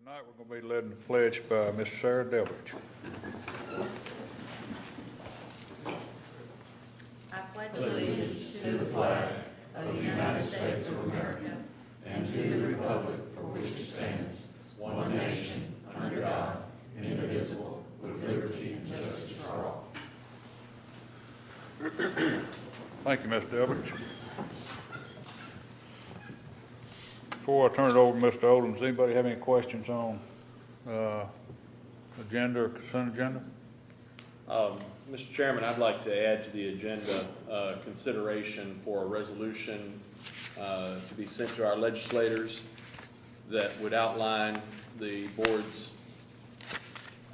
Tonight we're going to be led in the pledge by Miss Sarah Delbridge. I pledge allegiance to the flag of the United States of America and to the republic for which it stands, one nation, under God, indivisible, with liberty and justice for all. Thank you, Miss Delbridge. Before I turn it over to Mr. Odom, does anybody have any questions on agenda or consent agenda? Mr. Chairman, I'd like to add to the agenda consideration for a resolution to be sent to our legislators that would outline the board's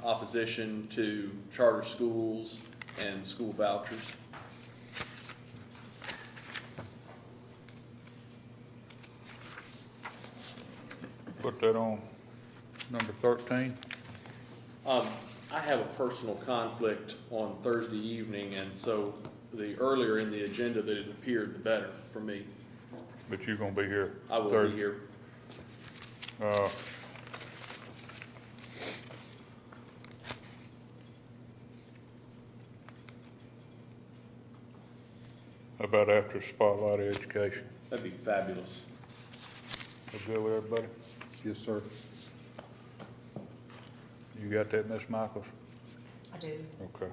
opposition to charter schools and school vouchers. Put that on number 13. I have a personal conflict on Thursday evening, and so the earlier in the agenda that it appeared, the better for me. But you're going to be here I will Thursday. be here. How about after Spotlight of Education? That'd be fabulous. That good with everybody? Yes, sir. You got that, Miss Michaels? I do. Okay.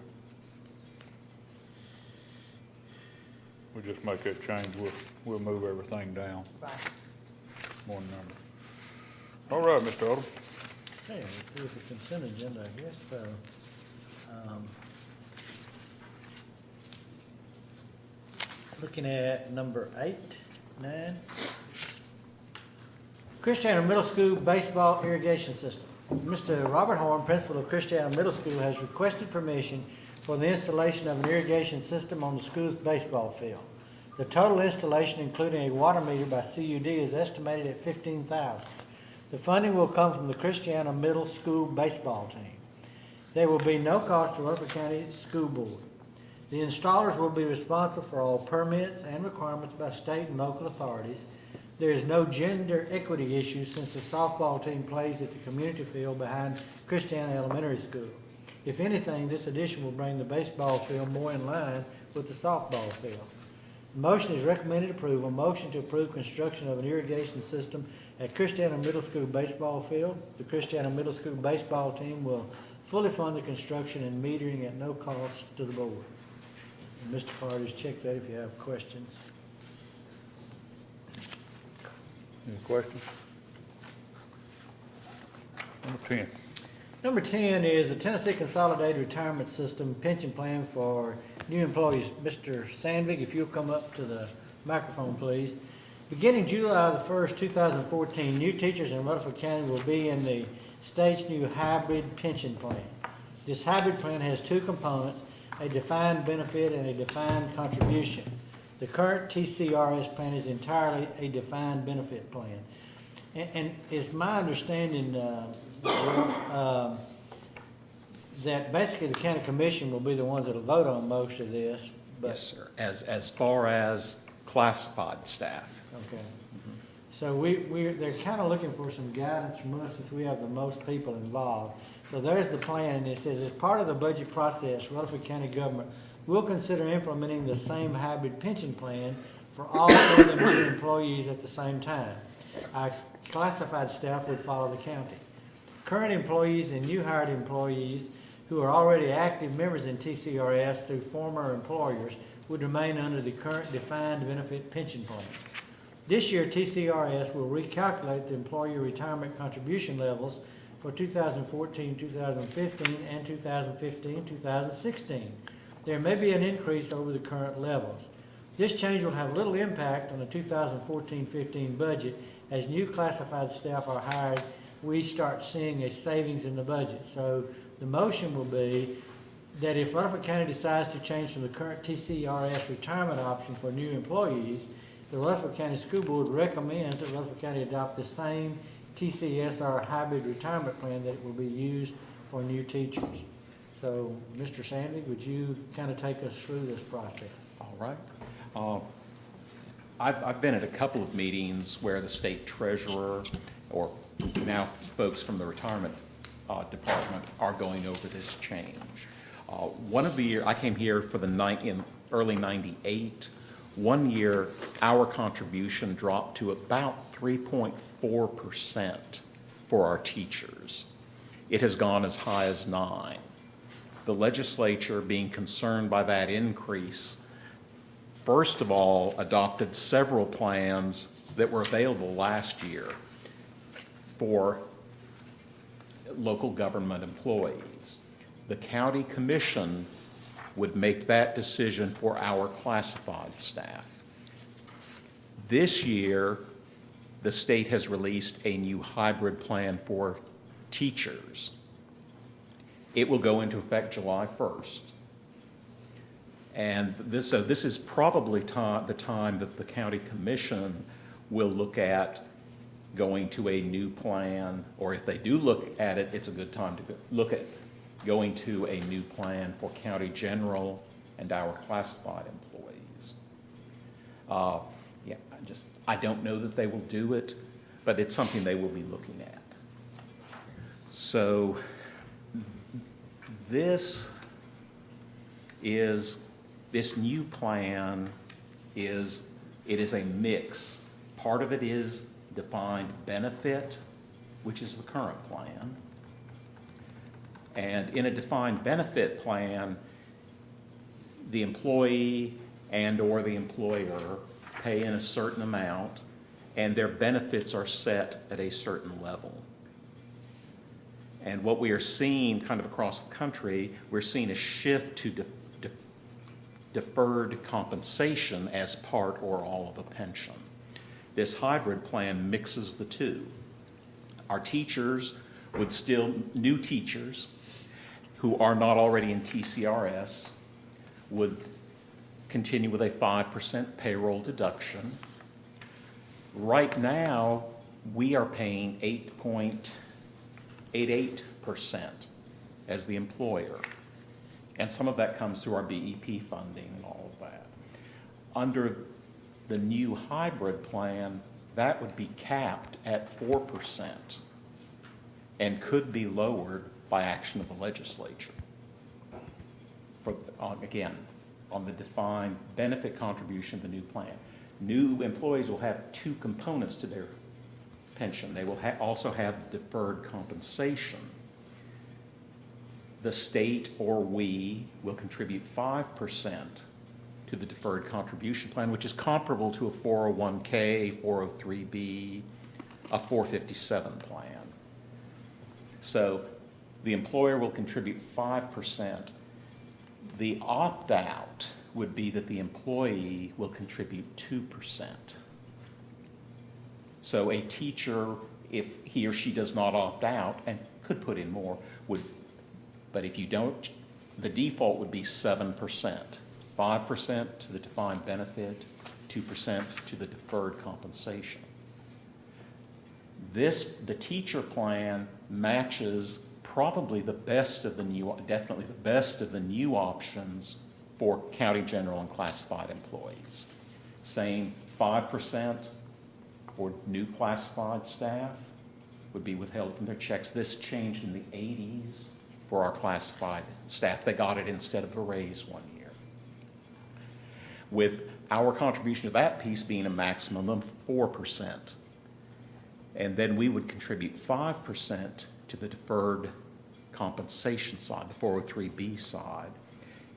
We'll just make that change. We'll move everything down Right. one number. All right, Mr. Odom. Okay, if there's a consent agenda, I guess, so, looking at number 8, 9. Christiana Middle School baseball irrigation system. Mr. Robert Horn, principal of Christiana Middle School, has requested permission for the installation of an irrigation system on the school's baseball field. The total installation, including a water meter by CUD, is estimated at $15,000. The funding will come from the Christiana Middle School baseball team. There will be no cost to Rutherford County School Board. The installers will be responsible for all permits and requirements by state and local authorities. There is no gender equity issue since the softball team plays at the community field behind Christiana Elementary School. If anything, this addition will bring the baseball field more in line with the softball field. The motion is recommended approval. Motion to approve construction of an irrigation system at Christiana Middle School baseball field. The Christiana Middle School baseball team will fully fund the construction and metering at no cost to the board. And Mr. Carter's check that if you have questions. Any questions? Number 10. Number 10 is the Tennessee Consolidated Retirement System pension plan for new employees. Mr. Sandvig, if you'll come up to the microphone, please. Beginning July the 1st, 2014, new teachers in Rutherford County will be in the state's new hybrid pension plan. This hybrid plan has two components, a defined benefit and a defined contribution. The current TCRS plan is entirely a defined benefit plan. And it's my understanding that basically the county commission will be the ones that will vote on most of this. But, yes, sir. As far as classified staff. okay. So they're kind of looking for some guidance from us since we have the most people involved. So there's the plan, and it says as part of the budget process, Rutherford County government will consider implementing the same hybrid pension plan for all other new employees at the same time. Our classified staff would follow the county. Current employees and new hired employees who are already active members in TCRS through former employers would remain under the current defined benefit pension plan. This year, TCRS will recalculate the employee retirement contribution levels for 2014, 2015, and 2015, 2016. There may be an increase over the current levels. This change will have little impact on the 2014-15 budget. As new classified staff are hired, we start seeing a savings in the budget. So the motion will be that if Rutherford County decides to change from the current TCRS retirement option for new employees, the Rutherford County School Board recommends that Rutherford County adopt the same TCSR hybrid retirement plan that will be used for new teachers. So, Mr. Sandy, would you kind of take us through this process? All right. I've been at a couple of meetings where the state treasurer or now folks from the retirement department are going over this change. One of the years, I came here for in early 98. One year, our contribution dropped to about 3.4% for our teachers. It has gone as high as 9%. The legislature, being concerned by that increase, first of all, adopted several plans that were available last year for local government employees. The county commission would make that decision for our classified staff. This year, the state has released a new hybrid plan for teachers. It will go into effect July 1st. And this is probably the time that the county commission will look at going to a new plan, or if they do look at it, it's a good time to look at going to a new plan for county general and our classified employees. I don't know that they will do it, but it's something they will be looking at. So this new plan is a mix. Part of it is defined benefit, which is the current plan. And in a defined benefit plan, the employee and or the employer pay in a certain amount, and their benefits are set at a certain level. And what we are seeing kind of across the country, we're seeing a shift to deferred compensation as part or all of a pension. This hybrid plan mixes the two. Our teachers would still, new teachers who are not already in TCRS would continue with a 5% payroll deduction. Right now, we are paying 8.88% as the employer. And some of that comes through our BEP funding and all of that. Under the new hybrid plan, that would be capped at 4% and could be lowered by action of the legislature. Again, on the defined benefit contribution of the new plan. New employees will have two components to their pension. They will also have deferred compensation. The state or we will contribute 5% to the deferred contribution plan, which is comparable to a 401k, 403b, a 457 plan. So the employer will contribute 5%. The opt-out would be that the employee will contribute 2%. So a teacher, if he or she does not opt out, and could put in more, but if you don't, the default would be 7%. 5% to the defined benefit, 2% to the deferred compensation. The teacher plan matches probably definitely the best of the new options for county general and classified employees. Same 5% for new classified staff would be withheld from their checks. This changed in the 80s for our classified staff. They got it instead of a raise 1 year. With our contribution to that piece being a maximum of 4%. And then we would contribute 5% to the deferred compensation side, the 403b side.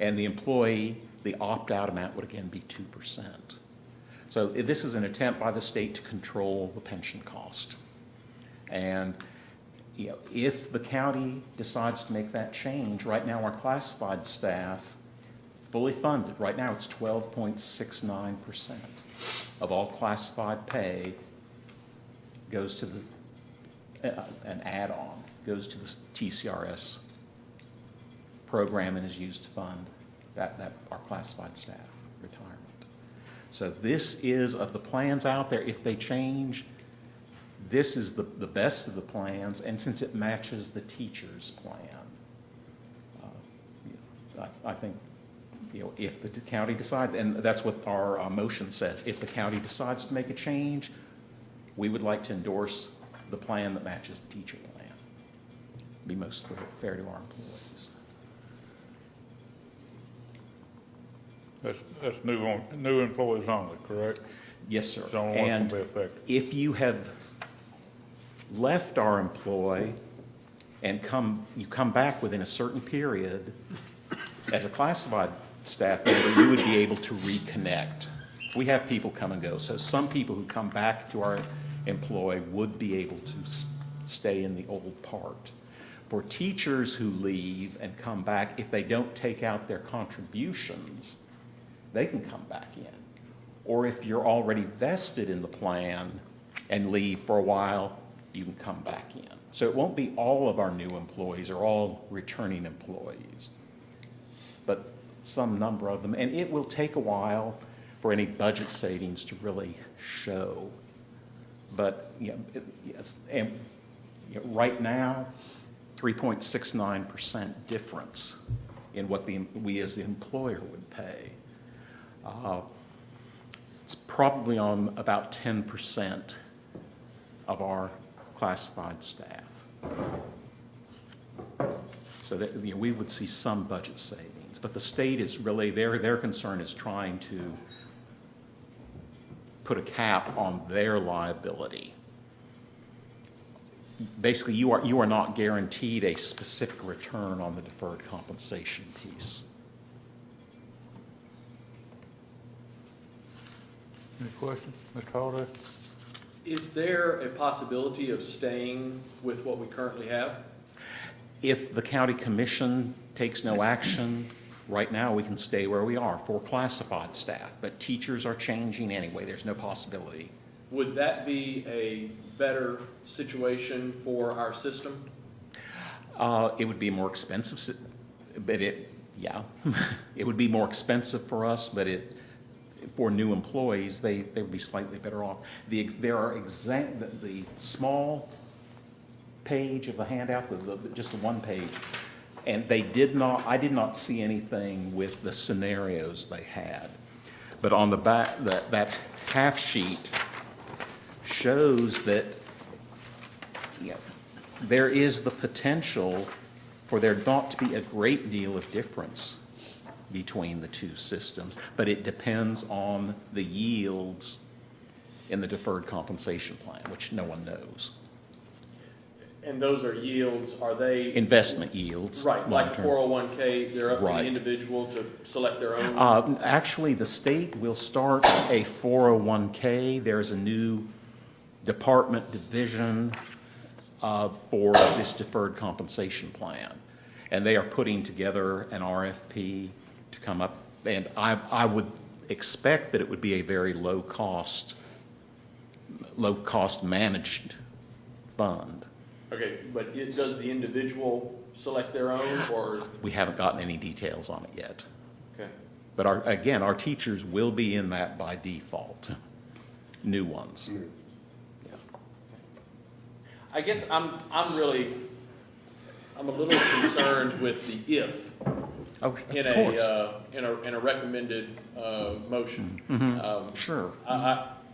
And the employee, the opt-out amount would again be 2%. So this is an attempt by the state to control the pension cost. And if the county decides to make that change, right now our classified staff, fully funded, right now it's 12.69% of all classified pay goes to an add-on, goes to the TCRS program and is used to fund that our classified staff retirement. So this is, of the plans out there, if they change, this is the best of the plans, and since it matches the teacher's plan, I think, if the county decides, and that's what our motion says, if the county decides to make a change, we would like to endorse the plan that matches the teacher plan. Be most fair to our employees. That's new employees only, correct? Yes, sir. It's the only one And that's gonna be affected. if you have left our employ and you come back within a certain period, as a classified staff member, you would be able to reconnect. We have people come and go, so some people who come back to our employ would be able to stay in the old part. For teachers who leave and come back, if they don't take out their contributions, they can come back in. Or if you're already vested in the plan and leave for a while, you can come back in. So it won't be all of our new employees or all returning employees, but some number of them. And it will take a while for any budget savings to really show. But yes, and right now, 3.69% difference in what we as the employer would pay. It's probably on about 10% of our classified staff. So that, we would see some budget savings, but the state is really, their concern is trying to put a cap on their liability. Basically, you are not guaranteed a specific return on the deferred compensation piece. Any questions, Mr. Holliday? Is there a possibility of staying with what we currently have? If the county commission takes no action, right now we can stay where we are for classified staff, but teachers are changing anyway. There's no possibility. Would that be a better situation for our system? It would be more expensive, but it would be more expensive for us, but for new employees, they would be slightly better off. There are the small page of the handout, just the one page, and I did not see anything with the scenarios they had. But on the back, that half sheet shows that there is the potential for there not to be a great deal of difference between the two systems, but it depends on the yields in the deferred compensation plan, which no one knows. And those are yields, are they? Investment yields. Right, like the long-term. 401k, they're up to the Right. individual to select their own? Actually, the state will start a 401k. There's a new department division for this deferred compensation plan. And they are putting together an RFP to come up. And I would expect that it would be a very low cost managed fund. Okay, but does the individual select their own, or? We haven't gotten any details on it yet. Okay. But our teachers will be in that by default, new ones. Yeah. I guess I'm a little concerned with the if Oh, of in course. a recommended motion. Sure.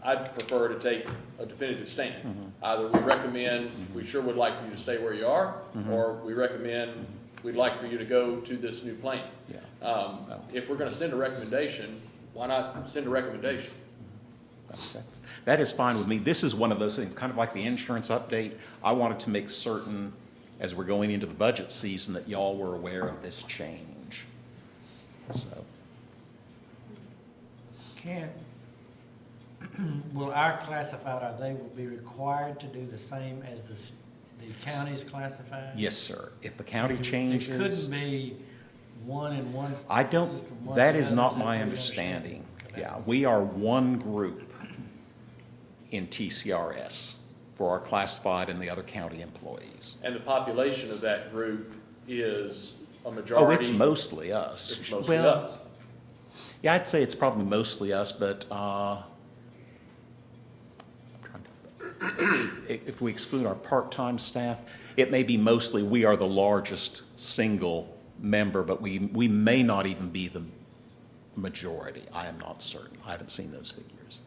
I'd prefer to take a definitive stand. Either we recommend we sure would like for you to stay where you are, or we recommend we'd like for you to go to this new plan. Yeah. If we're going to send a recommendation, why not send a recommendation? That is fine with me. This is one of those things, kind of like the insurance update. I wanted to make certain, as we're going into the budget season, that y'all were aware of this change. So, Will our classified, will be required to do the same as the county's classified? yes, sir. If the county It changes, couldn't be one in one system. one that in is the not other. my Is that what you understanding. Okay. Yeah, we are one group in TCRS for our classified and the other county employees. And the population of that group is a Oh, majority? it's mostly us. It's mostly Well, us. yeah, I'd say it's probably mostly us, but if we exclude our part-time staff, it may be mostly we are the largest single member, but we may not even be the majority. I am not certain. I haven't seen those figures.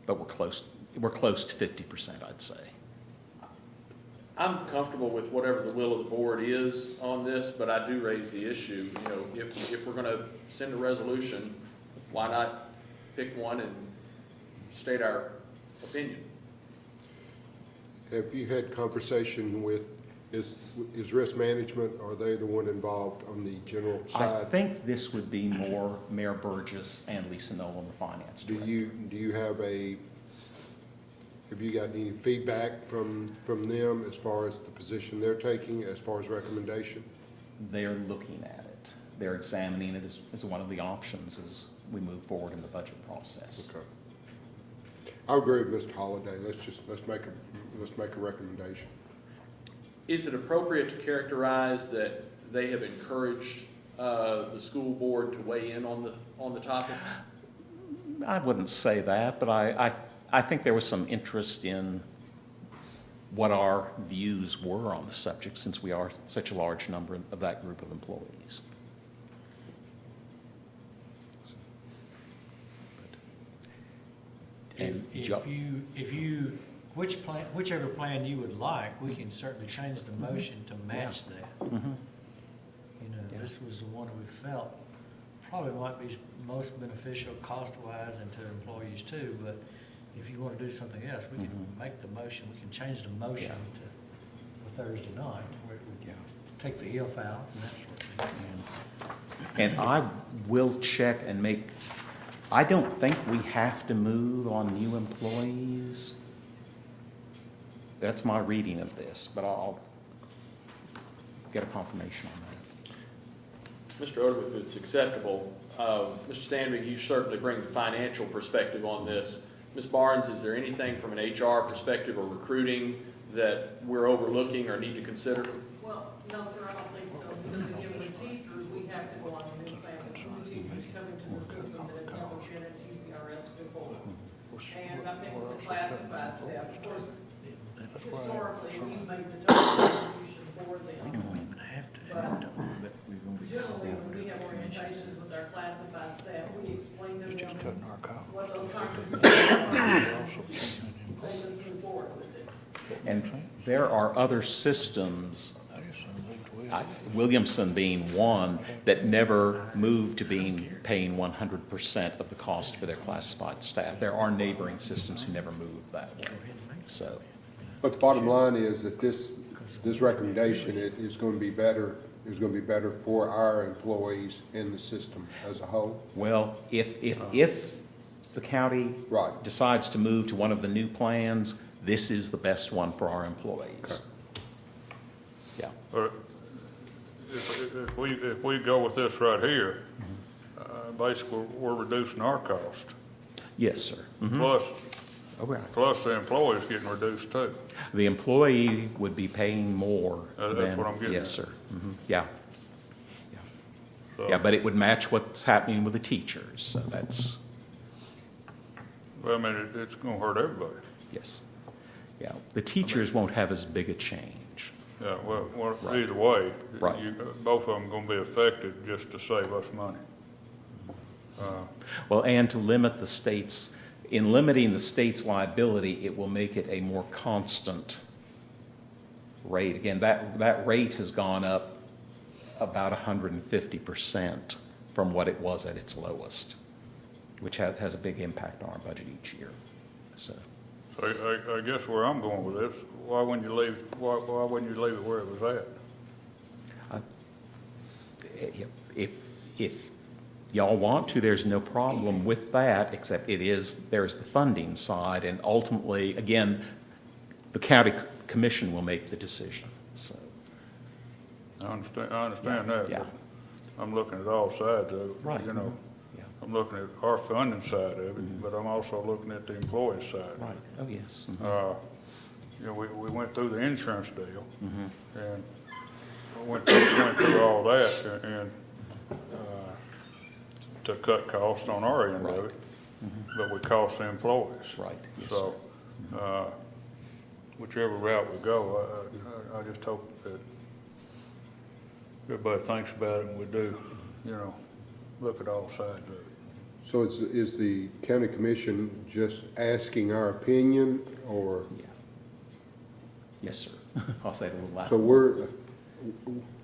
But we're close we're close to 50%, I'd say. I'm comfortable with whatever the will of the board is on this, but I do raise the issue, you know, if we're gonna send a resolution, why not pick one and state our opinion? Have you had conversation with, is risk management, are they the one involved on the general I side? think this would be more Mayor Burgess and Lisa Nolan, the finance Do director. you have you gotten any feedback from them as far as the position they're taking, as far as recommendation? They're looking at it. They're examining it as one of the options as we move forward in the budget process. Okay. I agree with Mr. Holliday. Let's make a recommendation. Is it appropriate to characterize that they have encouraged the school board to weigh in on the topic? I wouldn't say that, but I think there was some interest in what our views were on the subject, since we are such a large number of that group of employees. And whichever plan you would like, we can certainly change the motion to match that. Mhm. You know, Yeah. this was the one that we felt probably might be most beneficial cost-wise and to employees too, but if you want to do something else, we can make the motion, we can change the motion for Thursday night, where we can take the if out and that sort of thing. And I will check and I don't think we have to move on new employees. That's my reading of this, but I'll get a confirmation on that. Mr. Odom, if it's acceptable, Mr. Sandvig, you certainly bring the financial perspective on this. Ms. Barnes, is there anything from an HR perspective or recruiting that we're overlooking or need to consider? Well, no, sir, I don't think so, because again, with teachers, we have to go on the new plan, the new teachers coming to the system that have never been at TCRS before. And I think with the classified staff, of course, historically, we made the total contribution for them. But generally, when we have orientations with our classified staff, we explain to them what those contributions are. They just move forward with it. And there are other systems, Williamson being one, that never moved to paying 100% of the cost for their classified staff. There are neighboring systems who never moved that way. So, But the bottom line is that this recommendation is going to be better for our employees in the system as a whole. well, if the county Right. decides to move to one of the new plans, this is the best one for our employees. Okay. Yeah. But if we go with this right here, basically, we're reducing our cost. Yes, sir. Mhm. Plus the employee's getting reduced too. The employee would be paying more That's than. what I'm getting Yes, at. sir. Mhm. Yeah. So, Yeah, but it would match what's happening with the teachers, so that's, well, I mean, it's gonna hurt everybody. yes. Yeah, the teachers won't have as big a change. Yeah, well, Right. either way, Right. both of them gonna be affected just to save us money. Well, and to limit the state's, in limiting the state's liability, it will make it a more constant rate. Again, that rate has gone up about 150% from what it was at its lowest, which has a big impact on our budget each year. So, I guess where I'm going with this, why wouldn't you leave it where it was at? if y'all want to, there's no problem with that, except there's the funding side, and ultimately, again, the county commission will make the decision, so. I understand that, Yeah. but I'm looking at all sides of it, Right. you know. Yeah. I'm looking at our funding side of it, but I'm also looking at the employee side. Right, oh, yes. Mhm. You know, we went through the insurance deal, Mhm. and went through all that, and to cut costs on our end Right. of it, but we cost the employees. Right, yes, So, whichever route we go, I just hope that everybody thinks about it and we do, you know, look at all sides of it. So is the county commission just asking our opinion, or, Yeah. Yes, sir. I'll say it a little so louder.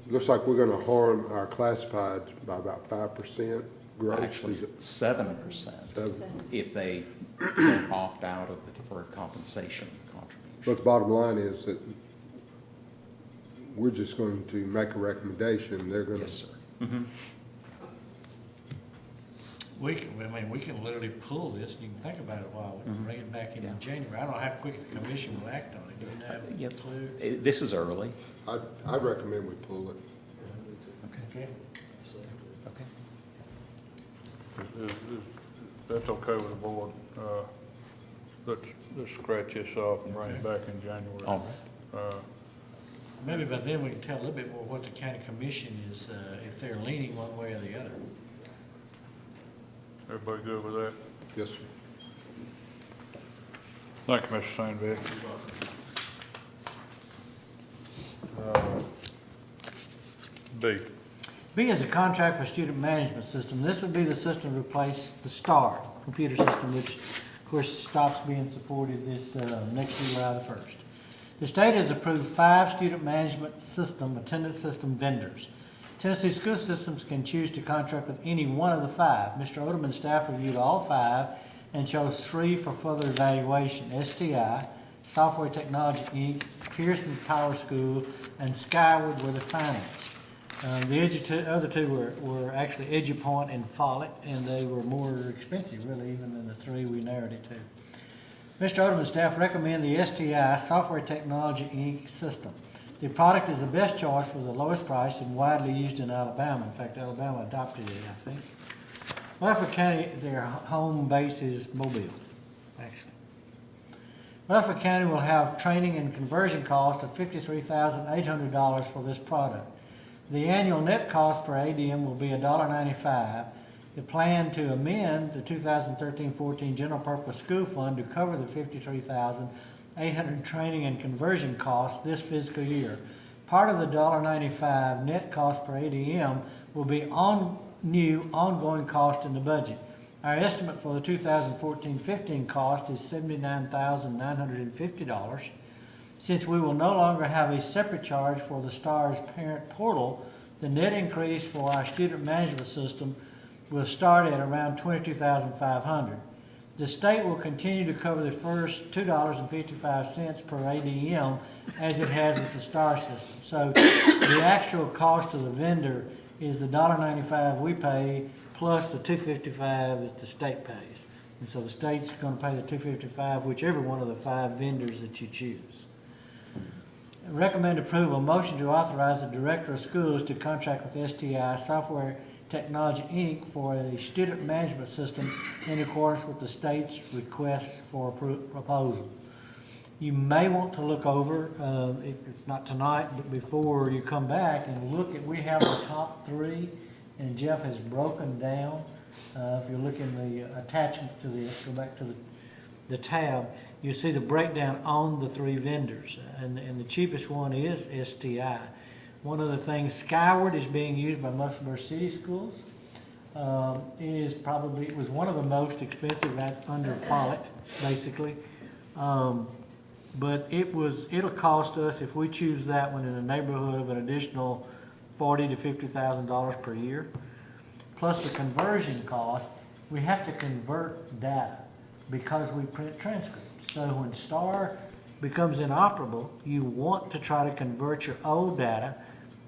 looks like we're gonna harm our classifieds by about 5% growth? Actually, Is it 7% seven? if they don't opt out of the deferred compensation contribution. But the bottom line is that we're just going to make a recommendation, they're gonna. Yes, sir. Mm-hmm. We can literally pull this, and you can think about it a while, we can bring it back in Yeah. January. I don't know how quick the commission will act on it, do you have Yep. a clue? This is early. I'd recommend we pull it. Okay. Okay. That's okay with the board. Let's scratch this off and bring it back in January. All right. Maybe by then we can tell a little bit more what the county commission is, if they're leaning one way or the other. Everybody good with that? Yes, sir. Thank you, Mr. Sandbeck. B, B is a contract for student management system. This would be the system to replace the STAR computer system, which of course stops being supported this next July the 1st. The state has approved 5 student management system, attendance system vendors. Tennessee School Systems can choose to contract with any one of the 5. Mr. Oderman's staff reviewed all 5 and chose 3 for further evaluation: STI, Software Technology Inc., Pearson Power School, and Skyward were the finalists. The other two were actually EduPoint and Follett, and they were more expensive, really, even than the 3 we narrowed it to. Mr. Oderman's staff recommend the STI, Software Technology Inc. system. The product is the best choice for the lowest price and widely used in Alabama. In fact, Alabama adopted it, I think. Rutherford County, their home base is Mobile, actually. Rutherford County will have training and conversion cost of $53,800 for this product. The annual net cost per ADM will be $1.95. The plan to amend the 2013-14 General Purpose School Fund to cover the $53,800 training and conversion costs this fiscal year. Part of the $1.95 net cost per ADM will be new ongoing cost in the budget. Our estimate for the 2014-15 cost is $79,950. Since we will no longer have a separate charge for the STAR's parent portal, the net increase for our student management system will start at around $22,500. The state will continue to cover the first $2.55 per ADM as it has with the STAR system. So the actual cost to the vendor is the $1.95 we pay plus the $2.55 that the state pays. And so the state's going to pay the $2.55, whichever one of the 5 vendors that you choose. Recommend approval. Motion to authorize the Director of Schools to contract with STI Software Technology Inc. for a student management system in accordance with the state's request for proposal. You may want to look over, not tonight, but before you come back and look at, we have the top 3, and Jeff has broken down. If you look in the attachment to this, go back to the tab, you see the breakdown on the 3 vendors, and the cheapest one is STI. One of the things, Skyward is being used by Musselburgh City Schools. It was one of the most expensive under Follett, basically. But it'll cost us, if we choose that one, in the neighborhood of an additional $40,000 to $50,000 per year. Plus the conversion cost, we have to convert data because we print transcripts. So when STAR becomes inoperable, you want to try to convert your old data.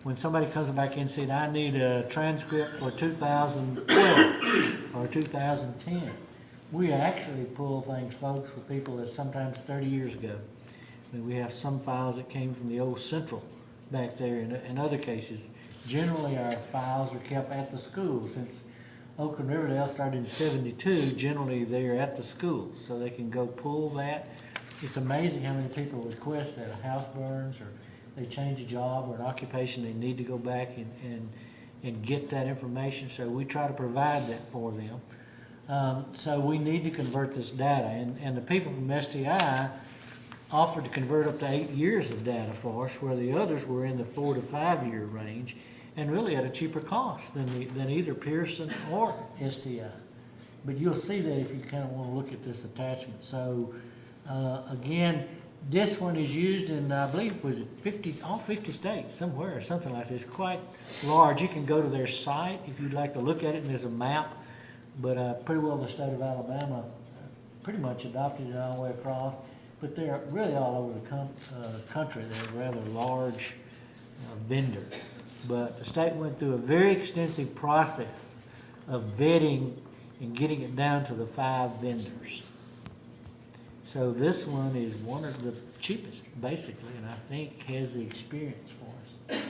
When somebody comes back in and said, I need a transcript for 2012 or 2010, we actually pull things, folks, for people that sometimes 30 years ago. I mean, we have some files that came from the old Central back there. In other cases, generally our files are kept at the school. Since Oak and Riverdale started in '72, generally they're at the school, so they can go pull that. It's amazing how many people request that a house burns or they change a job or an occupation, they need to go back and get that information. So we try to provide that for them. So we need to convert this data, and the people from STI offered to convert up to 8 years of data for us, where the others were in the 4 to 5 year range, and really at a cheaper cost than either Pearson or STI. but you'll see that if you kind of want to look at this attachment. So, again, this one is used in, I believe, was it 50, all 50 states somewhere or something like this. Quite large. You can go to their site if you'd like to look at it, and there's a map. But pretty well the state of Alabama pretty much adopted it all the way across. But they're really all over the country. They're a rather large vendor. But the state went through a very extensive process of vetting and getting it down to the 5 vendors. So this one is one of the cheapest, basically, and I think has the experience for us.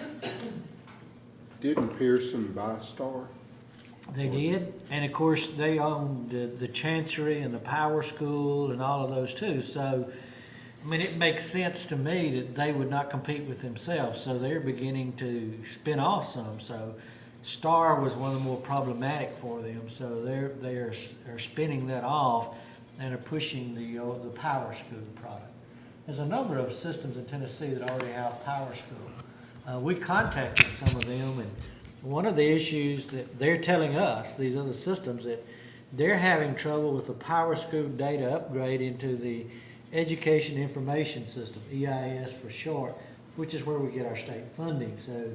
Didn't Pearson buy Star? They did, and of course they owned the Chancery and the Power School and all of those too. So, I mean, it makes sense to me that they would not compete with themselves. So they're beginning to spin off some. So Star was one of the more problematic for them. So they are spinning that off and are pushing the Power School product. There's a number of systems in Tennessee that already have Power School. We contacted some of them, and one of the issues that they're telling us, these other systems, that they're having trouble with the Power School data upgrade into the Education Information System, EIS for short, which is where we get our state funding. So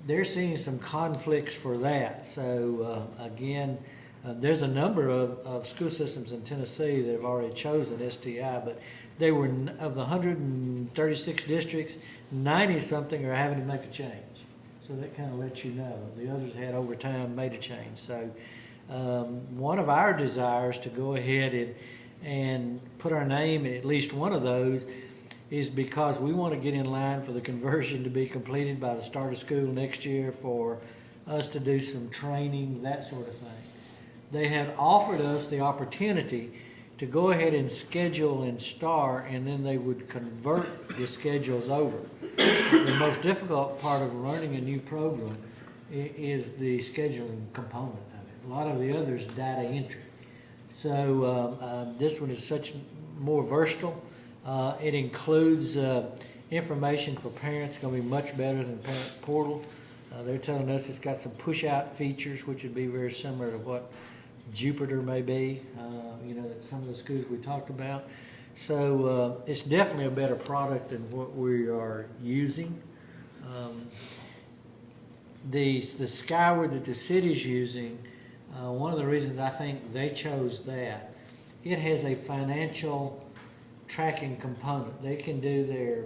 they're seeing some conflicts for that. So again, there's a number of school systems in Tennessee that have already chosen STI, but they were, of the 136 districts, 90-something are having to make a change. So that kind of lets you know. The others had over time made a change. So one of our desires to go ahead and put our name in at least one of those is because we want to get in line for the conversion to be completed by the start of school next year, for us to do some training, that sort of thing. They had offered us the opportunity to go ahead and schedule in STAR, and then they would convert the schedules over. The most difficult part of learning a new program is the scheduling component of it. A lot of the others, data entry. So this one is such more versatile. It includes information for parents. It's going to be much better than Parent Portal. They're telling us it's got some push-out features, which would be very similar to what Jupiter may be, that some of the schools we talked about. So it's definitely a better product than what we are using. The Skyward that the city's using, one of the reasons I think they chose that, it has a financial tracking component. They can do their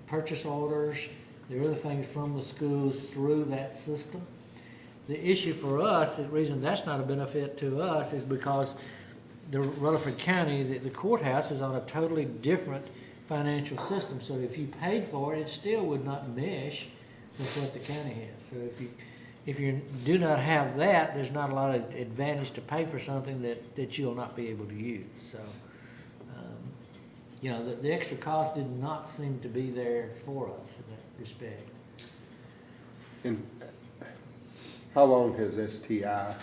purchase orders, their other things from the schools through that system. The issue for us, the reason that's not a benefit to us, is because the Rutherford County, the courthouse is on a totally different financial system. So if you paid for it, it still would not mesh with what the county has. So if you do not have that, there's not a lot of advantage to pay for something that you'll not be able to use. So, the extra cost did not seem to be there for us in that respect. And how long has STI,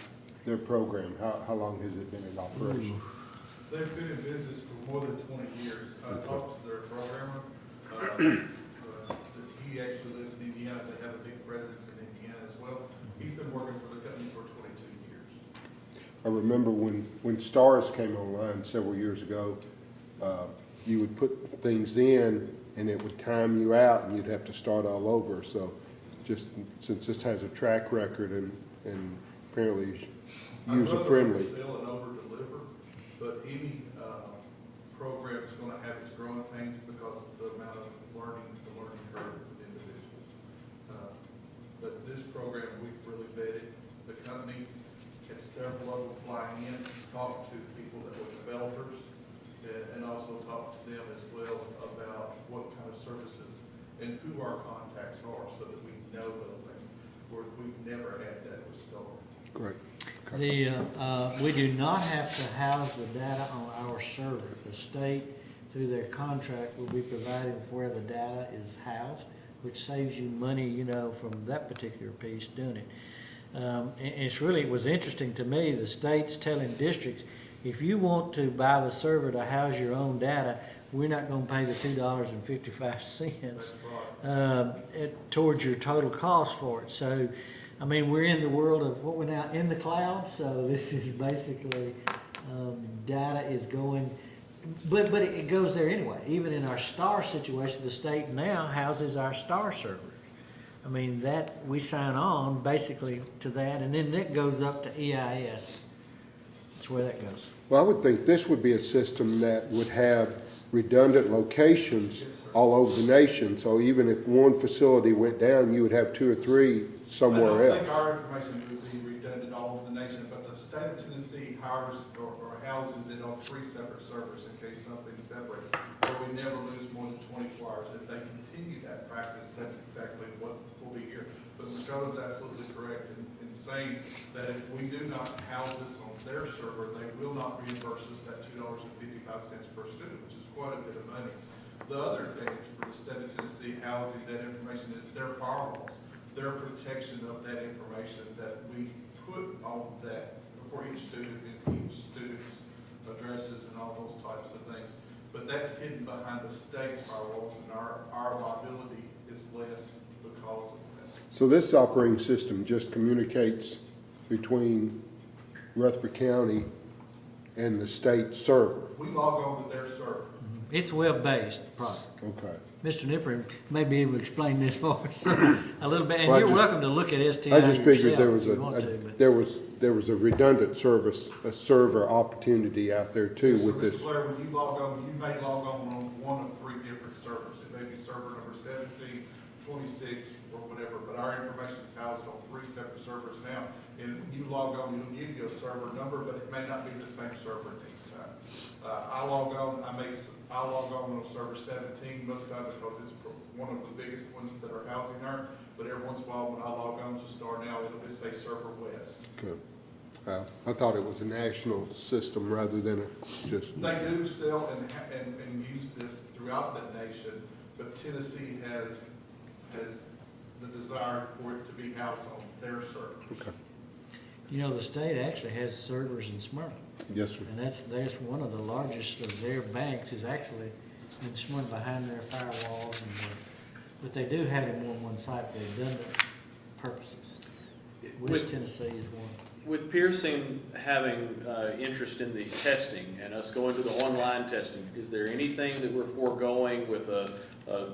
their program, how long has it been in operation? They've been in business for more than 20 years. I talked to their programmer. He actually lives in Indiana. They have a big presence in Indiana as well. He's been working for the company for 22 years. I remember when STARS came online several years ago, you would put things in and it would time you out and you'd have to start all over. So just since this has a track record and apparently is user-friendly. I'd rather sell and over-deliver, but any program is going to have its growing pains because of the amount of the learning curve of individuals. But this program, we've really vetted. The company has several of them flying in, talk to people that were developers, and also talk to them as well about what kind of services and who our contacts are, so that we know those things. We've never had that with STAR. Great. We do not have to house the data on our server. The state, through their contract, will be providing where the data is housed, which saves you money, from that particular piece doing it. And it was interesting to me, the state's telling districts, if you want to buy the server to house your own data, we're not going to pay the $2.55 towards your total cost for it. So I mean, we're in the world of what we're now in the cloud, so this is basically, data is going, but it goes there anyway. Even in our STAR situation, the state now houses our STAR servers. I mean, that, we sign on basically to that, and then that goes up to EIS. That's where that goes. Well, I would think this would be a system that would have redundant locations all over the nation. So even if one facility went down, you would have 2 or 3 somewhere I don't think else. our information would be redundant all over the nation, but the state of Tennessee hires or houses it on 3 separate servers in case something separates, where we never lose more than 24 hours. If they continue that practice, that's exactly what will be here. But Mr. Odom's absolutely correct in saying that if we do not house this on their server, they will not reimburse us that $2.55 per student, which is quite a bit of money. The other advantage for the state of Tennessee housing that information is their firewalls, their protection of that information that we put on that for each student and each student's addresses and all those types of things. But that's hidden behind the state's firewalls, and our liability is less because of that. So this operating system just communicates between Rutherford County and the state server. We log on to their server. It's web-based product. Okay. Mr. Nipper may be able to explain this for us a little bit, and Well, I you're just- welcome to look at STI I just figured there yourself was if you want to, but- there was a redundant service, a server opportunity out there too So, with Mr. this. Blair, when you log on, you may log on one of 3 different servers. It may be server number 17, 26, or whatever, but our information is housed on 3 separate servers now. And when you log on, it'll give you a server number, but it may not be the same server each time. I log on on server 17 most times because it's one of the biggest ones that are housing there. But every once in a while, when I log on to Star Now, it'll just say Server West. Okay. I thought it was a national system rather than just. They do sell and use this throughout the nation, but Tennessee has the desire for it to be housed on their servers. Okay. You know, the state actually has servers in Smyrna, Yes, sir. and that's one of the largest of their banks is actually in Smyrna behind their firewalls, but they do have it more than one site for redundant purposes. West Tennessee is one. With Pearson having interest in the testing and us going to the online testing, is there anything that we're foregoing with a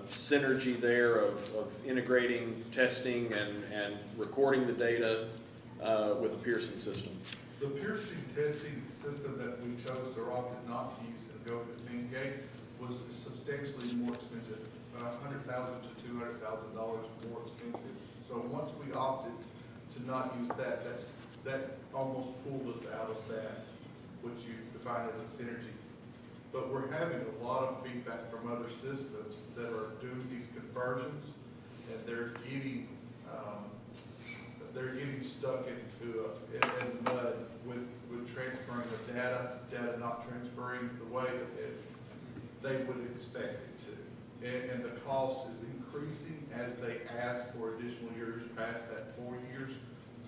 synergy there of integrating testing and recording the data with the Pearson system? The Pearson testing system that we chose or opted not to use and go with Mingate was substantially more expensive, $100,000 to $200,000 more expensive. So once we opted to not use that, that almost pulled us out of that, which you define as a synergy. But we're having a lot of feedback from other systems that are doing these conversions, and they're getting stuck into in the mud with transferring the data not transferring the way that they would expect it to. And the cost is increasing as they ask for additional years past that 4 years,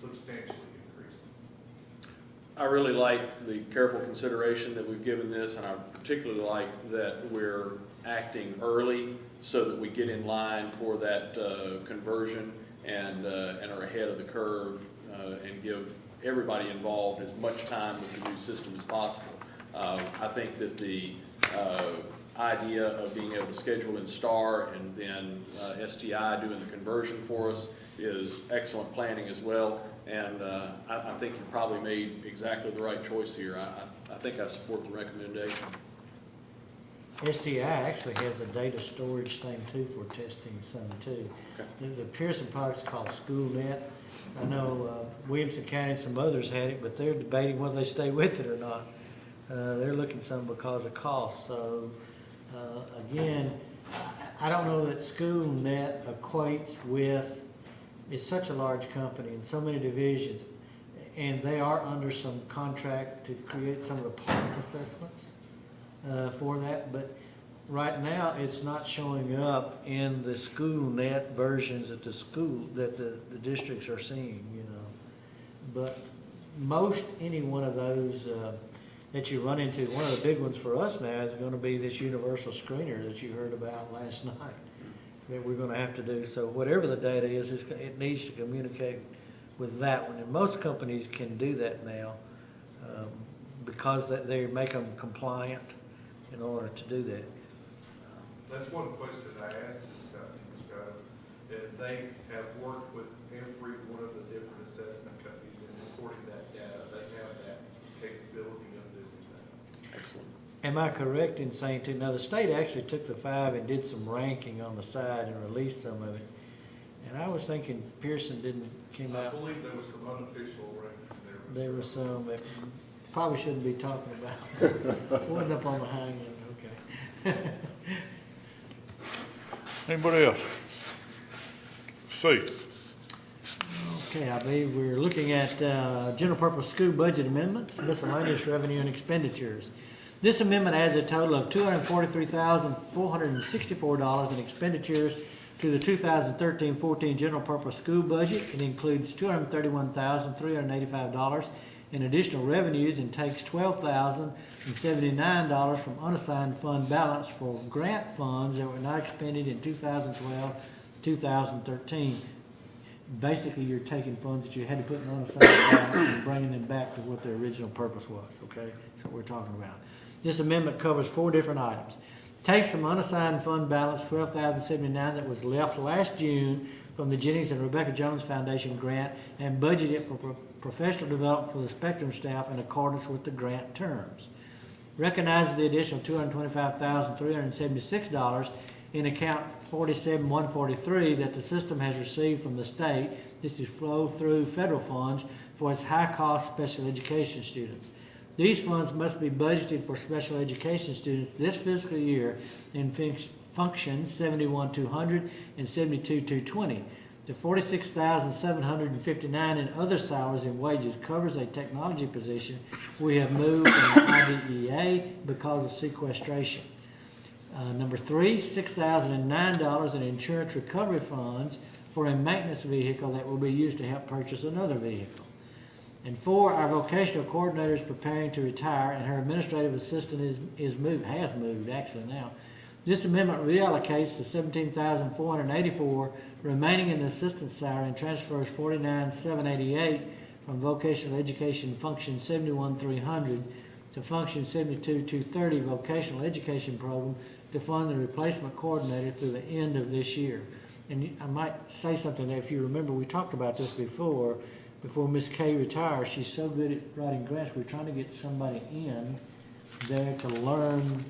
substantially increasing. I really like the careful consideration that we've given this, and I particularly like that we're acting early so that we get in line for that conversion and are ahead of the curve and give everybody involved as much time with the new system as possible. I think that the idea of being able to schedule in STAR and then STI doing the conversion for us is excellent planning as well. And I think you probably made exactly the right choice here. I think I support the recommendation. STI actually has a data storage thing too for testing some too. Okay. The Pearson product's called SchoolNet. I know Williamson County and some others had it, but they're debating whether they stay with it or not. They're looking some because of cost. So again, I don't know that SchoolNet equates with, it's such a large company and so many divisions, and they are under some contract to create some of the park assessments for that, but right now it's not showing up in the SchoolNet versions that the districts are seeing, you know. But most any one of those that you run into, one of the big ones for us now is going to be this universal screener that you heard about last night that we're going to have to do. So whatever the data is, it needs to communicate with that one. And most companies can do that now, because they make them compliant in order to do that. That's one question I asked this company, Ms. Scott, and they have worked with every one of the different assessment companies in reporting that data. They have that capability of doing that. Excellent. Am I correct in saying too, now the state actually took the 5 and did some ranking on the side and released some of it. And I was thinking Pearson came I out, believe there was some unofficial ranking there. there was some that probably shouldn't be talking about. Wasn't up on the high end, okay. Anybody else? C. Okay, I believe we're looking at general purpose school budget amendments, miscellaneous revenue and expenditures. This amendment adds a total of $243,464 in expenditures to the 2013-14 general purpose school budget. It includes $231,385 in additional revenues and takes $12,079 from unassigned fund balance for grant funds that were not expended in 2012-2013. Basically, you're taking funds that you had to put in unassigned balance and bringing them back to what their original purpose was, okay? That's what we're talking about. This amendment covers 4 different items. Takes from unassigned fund balance $12,079 that was left last June from the Jennings and Rebecca Jones Foundation grant and budget it for professional development for the Spectrum staff in accordance with the grant terms. Recognizes the additional $225,376 in account 47-143 that the system has received from the state. This is flow through federal funds for its high-cost special education students. These funds must be budgeted for special education students this fiscal year in functions 71-200 and 72-220. The $46,759 in other salaries and wages covers a technology position we have moved from IDEA because of sequestration. Number 3, $6,009 in insurance recovery funds for a maintenance vehicle that will be used to help purchase another vehicle. And 4, our vocational coordinator is preparing to retire, and her administrative assistant has moved actually now. This amendment reallocates the $17,484 remaining in the assistant salary and transfers $49,788 from vocational education function 71-300 to function 72-230 vocational education program to fund the replacement coordinator through the end of this year. And I might say something there. If you remember, we talked about this before Ms. Kay retires. She's so good at writing grants. We're trying to get somebody in there to learn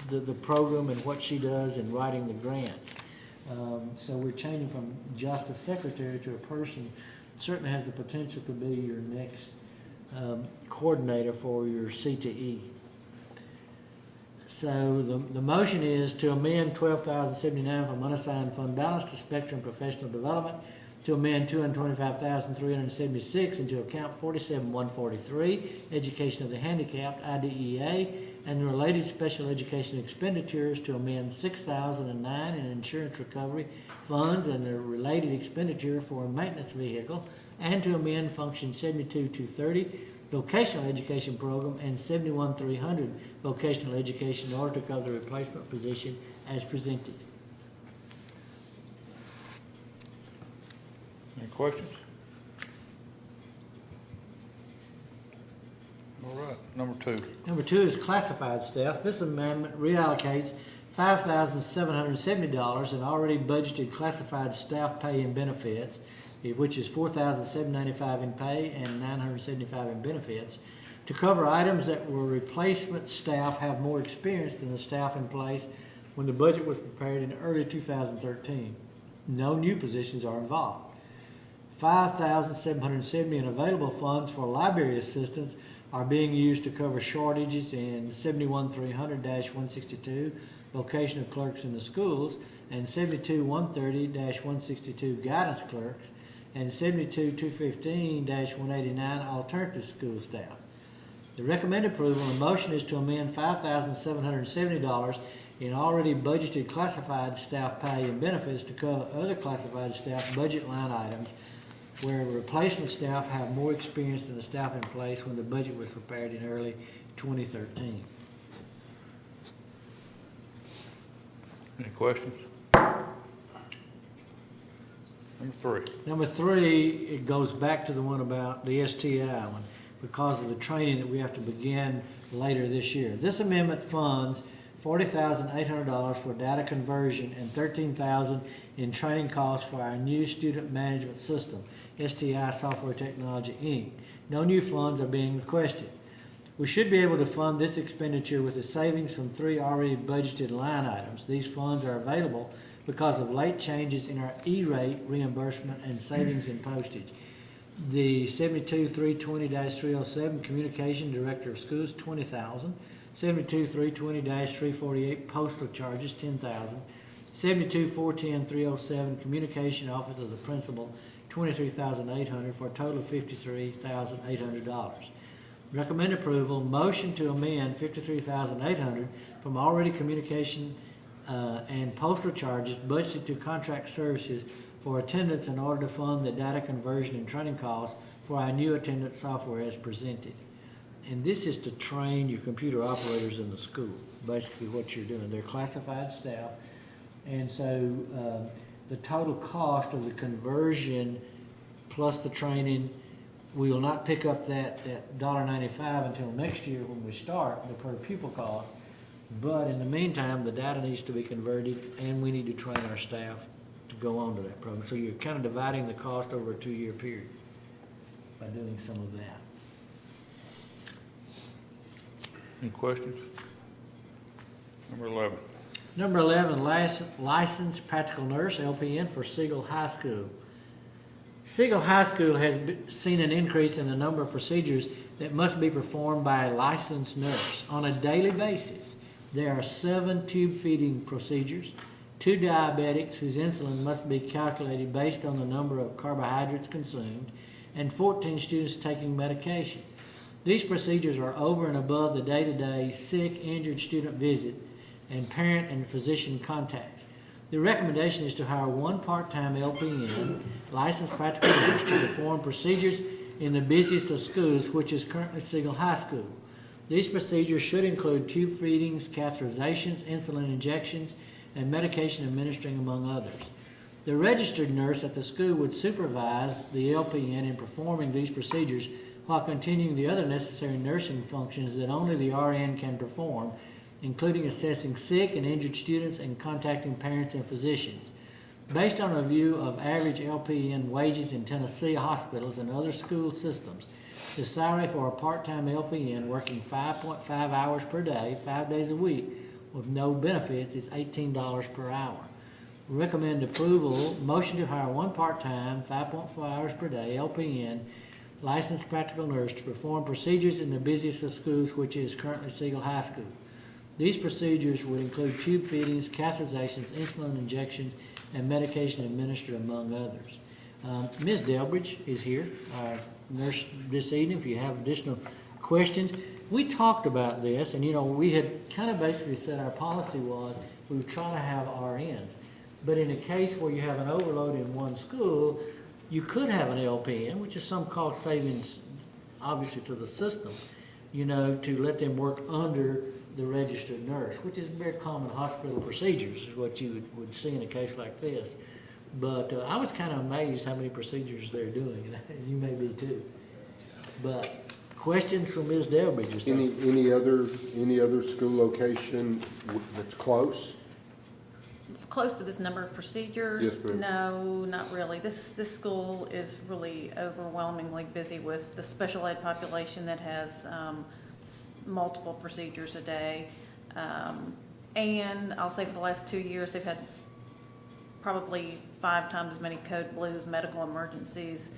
the program and what she does in writing the grants. So we're changing from just a secretary to a person that certainly has the potential to be your next coordinator for your CTE. So the motion is to amend $12,079 from unassigned fund balance to Spectrum Professional Development, to amend $225,376 into account 47-143, Education of the Handicapped, IDEA, and the related special education expenditures to amend $6,009 in insurance recovery funds and the related expenditure for a maintenance vehicle, and to amend function 72-230, vocational education program, and 71-300 vocational education in order to cover the replacement position as presented. Any questions? All right, number 2. Number 2 is classified staff. This amendment reallocates $5,770 in already budgeted classified staff pay and benefits, which is $4,795 in pay and $975 in benefits, to cover items that were replacement staff have more experience than the staff in place when the budget was prepared in early 2013. No new positions are involved. $5,770 in available funds for library assistants are being used to cover shortages in 71-300-162 vocational clerks in the schools and 72-130-162 guidance clerks and 72-215-189 alternative school staff. The recommended approval and motion is to amend $5,770 in already budgeted classified staff pay and benefits to cover other classified staff budget line items where replacement staff have more experience than the staff in place when the budget was prepared in early 2013. Any questions? Number three, it goes back to the one about the STI one, because of the training that we have to begin later this year. This amendment funds $40,800 for data conversion and $13,000 in training costs for our new student management system, STI Software Technology, Inc. No new funds are being requested. We should be able to fund this expenditure with the savings from 3 already budgeted line items. These funds are available because of late changes in our E-rate reimbursement and savings in postage. The 72-320-307 Communication Director of Schools, $20,000. 72-320-348 Postal Charges, $10,000. 72-410-307 Communication Office of the Principal, $23,800 for a total of $53,800. Recommend approval. Motion to amend $53,800 from already communication and postal charges budgeted to contract services for attendance in order to fund the data conversion and training costs for our new attendance software as presented. And this is to train your computer operators in the school, basically what you're doing. They're classified staff. And so the total cost of the conversion plus the training, we will not pick up that $1.95 until next year when we start, the per pupil cost. But in the meantime, the data needs to be converted and we need to train our staff to go on to that program. So you're kind of dividing the cost over a 2-year period by doing some of that. Any questions? Number 11. Number 11, licensed practical nurse, LPN, for Siegel High School. Siegel High School has seen an increase in the number of procedures that must be performed by a licensed nurse on a daily basis. There are 7 tube feeding procedures, 2 diabetics whose insulin must be calculated based on the number of carbohydrates consumed, and 14 students taking medication. These procedures are over and above the day-to-day sick, injured student visit and parent and physician contacts. The recommendation is to hire 1 part-time LPN, licensed practical nurse, to perform procedures in the busiest of schools, which is currently Siegel High School. These procedures should include tube feedings, catheterizations, insulin injections, and medication administering, among others. The registered nurse at the school would supervise the LPN in performing these procedures while continuing the other necessary nursing functions that only the RN can perform, including assessing sick and injured students and contacting parents and physicians. Based on a review of average LPN wages in Tennessee hospitals and other school systems, the salary for a part-time LPN working 5.5 hours per day, 5 days a week, with no benefits is $18 per hour. Recommend approval. Motion to hire 1 part-time, 5.4 hours per day LPN, licensed practical nurse to perform procedures in the busiest of schools, which is currently Siegel High School. These procedures would include tube feedings, catheterizations, insulin injections, and medication administered, among others. Ms. Delbridge is here, our nurse this evening, if you have additional questions. We talked about this, and we had kind of basically said our policy was we would try to have RNs. But in a case where you have an overload in one school, you could have an LPN, which is some cost savings, obviously, to the system, to let them work under the registered nurse, which is very common hospital procedures, is what you would see in a case like this. But I was kind of amazed how many procedures they're doing, and you may be too. But questions from Ms. Delbridge? Any other school location that's close? Close to this number of procedures? Yes, ma'am. No, not really. This school is really overwhelmingly busy with the special ed population that has multiple procedures a day. And I'll say for the last 2 years, they've had probably 5 times as many code blues, medical emergencies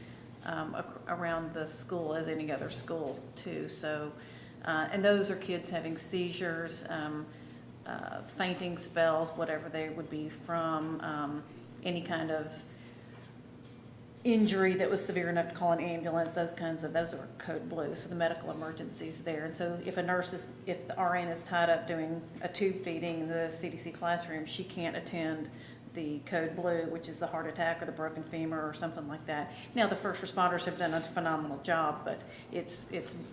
around the school as any other school too. So, and those are kids having seizures, fainting spells, whatever they would be from, any kind of injury that was severe enough to call an ambulance, those are code blue, so the medical emergencies there. And so if if the RN is tied up doing a tube feeding in the CDC classroom, she can't attend the code blue, which is the heart attack or the broken femur or something like that. Now the first responders have done a phenomenal job, but it's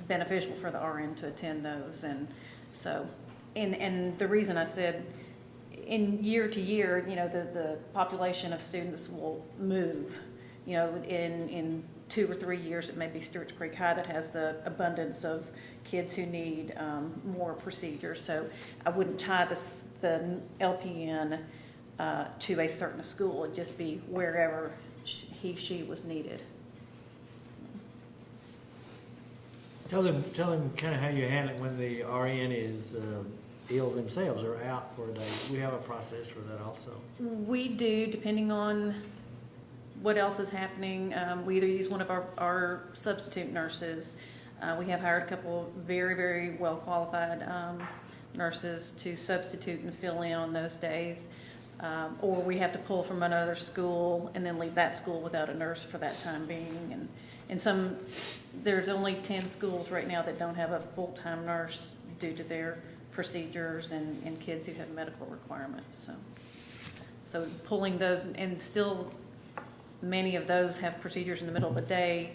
beneficial for the RN to attend those. And so, and the reason I said in year to year, you know, the population of students will move. You know, in 2 or 3 years, it may be Stewart's Creek High that has the abundance of kids who need more procedures. So I wouldn't tie the LPN to a certain school. It'd just be wherever she was needed. Tell them kind of how you handle it when the RN is ill themselves or out for a day. We have a process for that also. We do, depending on what else is happening. We either use one of our substitute nurses. We have hired a couple very, very well qualified nurses to substitute and fill in on those days. Or we have to pull from another school and then leave that school without a nurse for that time being. And there's only 10 schools right now that don't have a full-time nurse due to their procedures and kids who have medical requirements. So pulling those, and still many of those have procedures in the middle of the day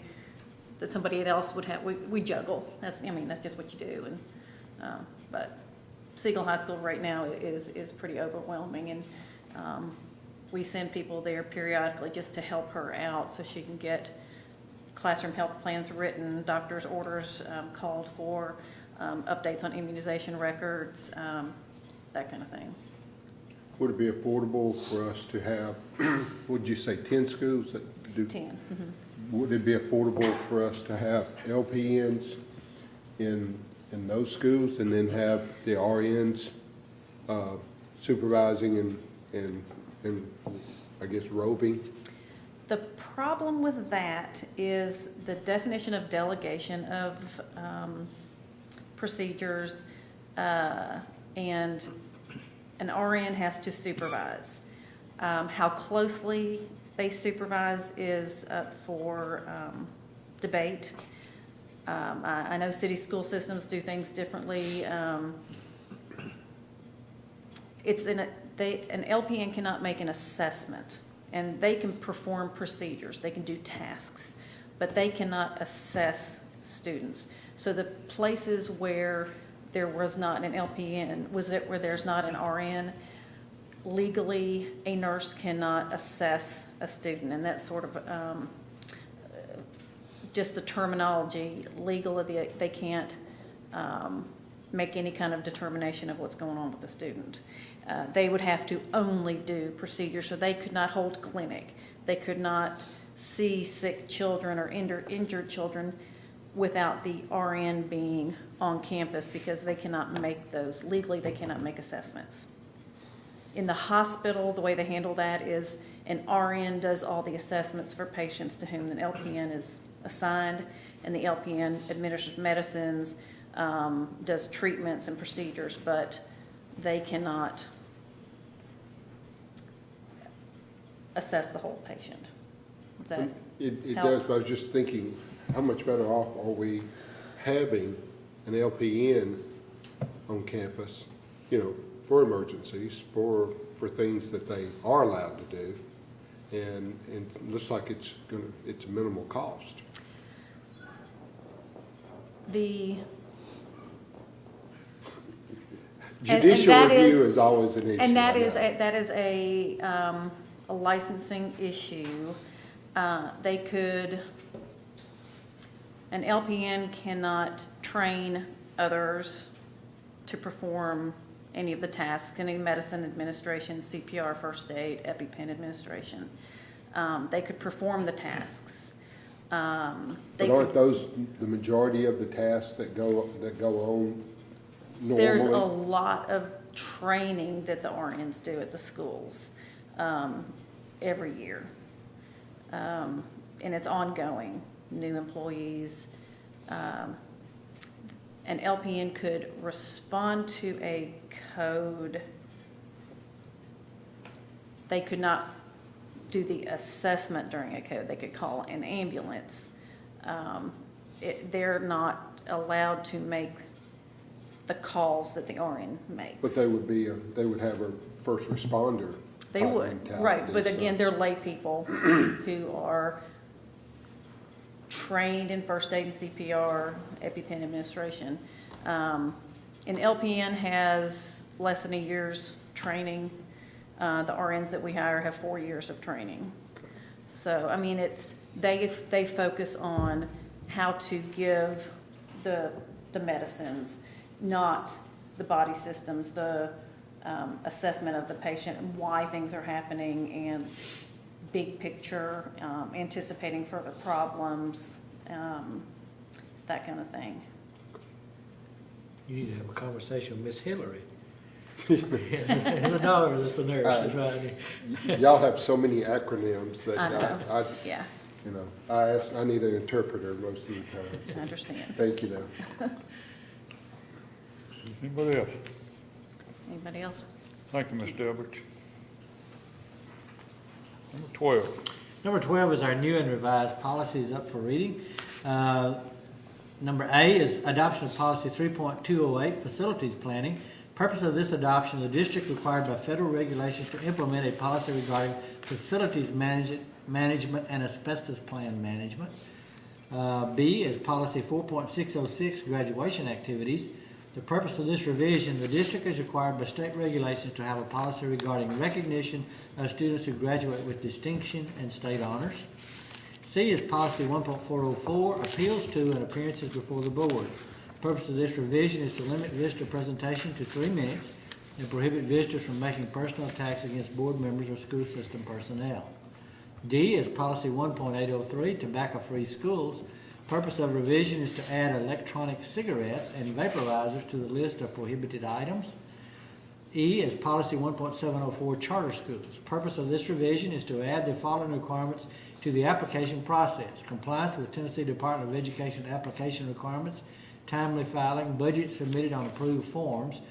that somebody else would have. We juggle. That's just what you do. But Siegel High School right now is pretty overwhelming, and we send people there periodically just to help her out so she can get classroom health plans written, doctor's orders called for, updates on immunization records, that kind of thing. Would it be affordable for us to have, would you say 10 schools that do? 10. Mm-hmm. Would it be affordable for us to have LPNs in those schools and then have the RNs supervising and I guess roving? The problem with that is the definition of delegation of procedures, and an RN has to supervise. How closely they supervise is up for debate. I know city school systems do things differently. An LPN cannot make an assessment, and they can perform procedures, they can do tasks, but they cannot assess students. So the places where there was not an LPN, where there's not an RN, legally a nurse cannot assess a student, and that's sort of just the terminology. Legally, they can't make any kind of determination of what's going on with the student. They would have to only do procedures, so they could not hold clinic. They could not see sick children or injured children without the RN being on campus, because they cannot make those, legally they cannot make assessments. In the hospital, the way they handle that is an RN does all the assessments for patients to whom an LPN is assigned, and the LPN administers medicines, does treatments and procedures, but they cannot assess the whole patient. Does that It help? does, but I was just thinking, how much better off are we having an LPN on campus, for emergencies, for things that they are allowed to do, and it looks like it's a minimal cost. Judicial review is always an issue. And that is a licensing issue. An LPN cannot train others to perform any of the tasks, any medicine administration, CPR, first aid, EpiPen administration. They could perform the tasks. But aren't those the majority of the tasks that go on normally? There's a lot of training that the RNs do at the schools every year. And it's ongoing. New employees. An LPN could respond to a code. They could not do the assessment during a code. They could call an ambulance. They're not allowed to make the calls that the RN makes. But they would have a first responder. They would, right, but again, they're lay people who are trained in first aid and CPR, EpiPen administration. An LPN has less than a year's training. The RNs that we hire have 4 years of training. So, I mean, they focus on how to give the medicines, not the body systems, the assessment of the patient and why things are happening, and big picture, anticipating further problems, that kind of thing. You need to have a conversation with Miss Hillary. As a daughter that's a nurse, that's right. Y'all have so many acronyms that I know, I yeah, you know, I need an interpreter most of the I time. understand. Thank you, though. Anybody else? Anybody else? Thank you, Ms. Delbert. Number 12. Number 12 is our new and revised policies up for reading. Number A is adoption of policy 3.208, facilities planning. Purpose of this adoption, the district required by federal regulations to implement a policy regarding facilities management and asbestos plan management. B is policy 4.606, graduation activities. The purpose of this revision, the district is required by state regulations to have a policy regarding recognition of students who graduate with distinction and state honors. C is policy 1.404, appeals to and appearances before the board. The purpose of this revision is to limit visitor presentation to 3 minutes and prohibit visitors from making personal attacks against board members or school system personnel. D is policy 1.803, tobacco-free schools. Purpose of revision is to add electronic cigarettes and vaporizers to the list of prohibited items. E is policy 1.704, charter schools. Purpose of this revision is to add the following requirements to the application process: compliance with Tennessee Department of Education application requirements, timely filing, budget submitted on approved forms,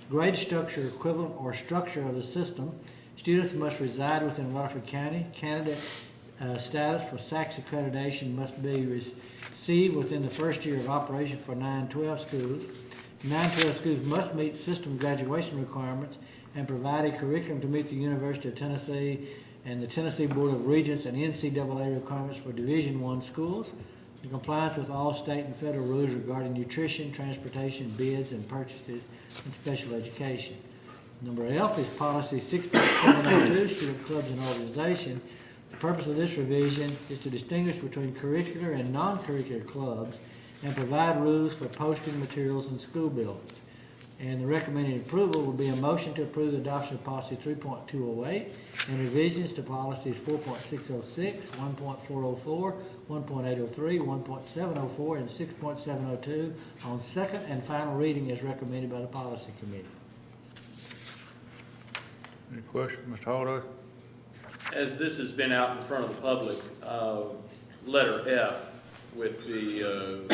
grade structure equivalent or structure of the system. Students must reside within Rutherford County. Candidate status for SACS accreditation must be received within the first year of operation for 912 schools. 912 schools must meet system graduation requirements and provide a curriculum to meet the University of Tennessee and the Tennessee Board of Regents and NCAA requirements for Division I schools, in compliance with all state and federal rules regarding nutrition, transportation, bids, and purchases in special education. Number F is policy 6.702, student clubs and organization. The purpose of this revision is to distinguish between curricular and non-curricular clubs and provide rules for posting materials in school buildings. And the recommended approval will be a motion to approve the adoption of policy 3.208 and revisions to policies 4.606, 1.404, 1.803, 1.704, and 6.702 on second and final reading as recommended by the policy committee. Any questions, Mr. Holliday? As this has been out in front of the public, letter F with the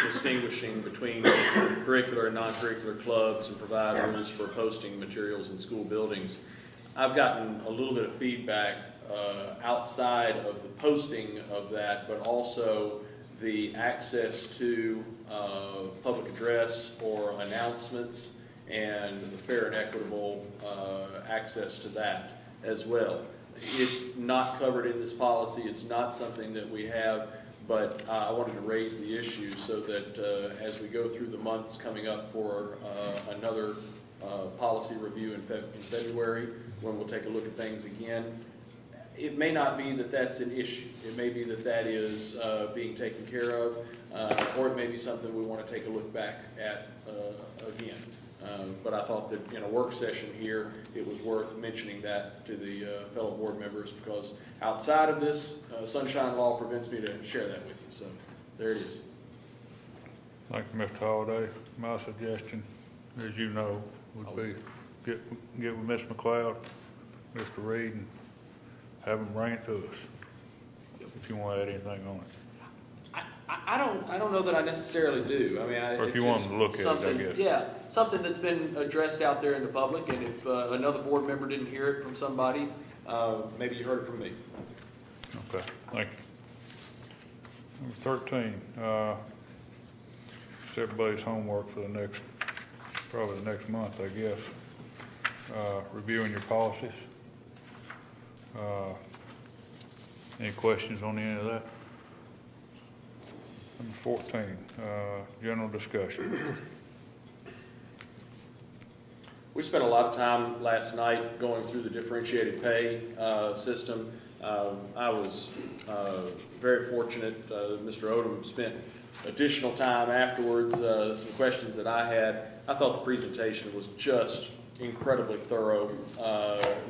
distinguishing between curricular and non-curricular clubs and provide rules for posting materials in school buildings. I've gotten a little bit of feedback outside of the posting of that, but also the access to public address or announcements and the fair and equitable access to that as well. It's not covered in this policy. It's not something that we have, but I wanted to raise the issue so that as we go through the months coming up for another policy review in February, when we'll take a look at things again, it may not be that that's an issue. It may be that that is being taken care of, or it may be something we want to take a look back at again. But I thought that in a work session here, it was worth mentioning that to the fellow board members, because outside of this, sunshine law prevents me to share that with you. So there it is. Thank you, Mr. Holliday. My suggestion, as you know, would be get with Ms. McLeod, Mr. Reed, and have them bring it to us if you want to add anything on it. I don't know that I necessarily do. I mean, Or if you want them to look at it, I guess. Yeah, something that's been addressed out there in the public, and if another board member didn't hear it from somebody, maybe you heard it from me. Okay, thank you. Number 13, it's everybody's homework for the next, probably the next month, I guess. Reviewing your policies. Any questions on any of that? Number 14, general discussion. We spent a lot of time last night going through the differentiated pay system. I was very fortunate. Mr. Odom spent additional time afterwards, some questions that I had. I thought the presentation was just incredibly thorough,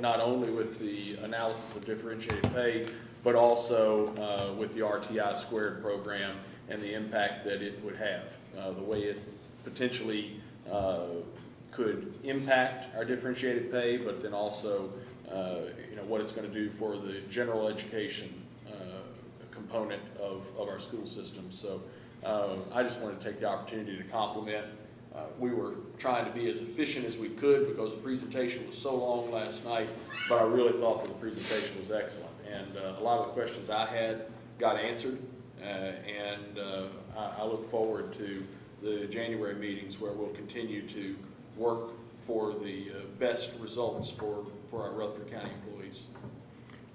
not only with the analysis of differentiated pay, but also with the RTI squared program and the impact that it would have, the way it potentially could impact our differentiated pay, but then also what it's going to do for the general education component of our school system. So I just wanted to take the opportunity to compliment. We were trying to be as efficient as we could because the presentation was so long last night, but I really thought that the presentation was excellent. And a lot of the questions I had got answered, and I look forward to the January meetings where we'll continue to work for the best results for our Rutherford County employees.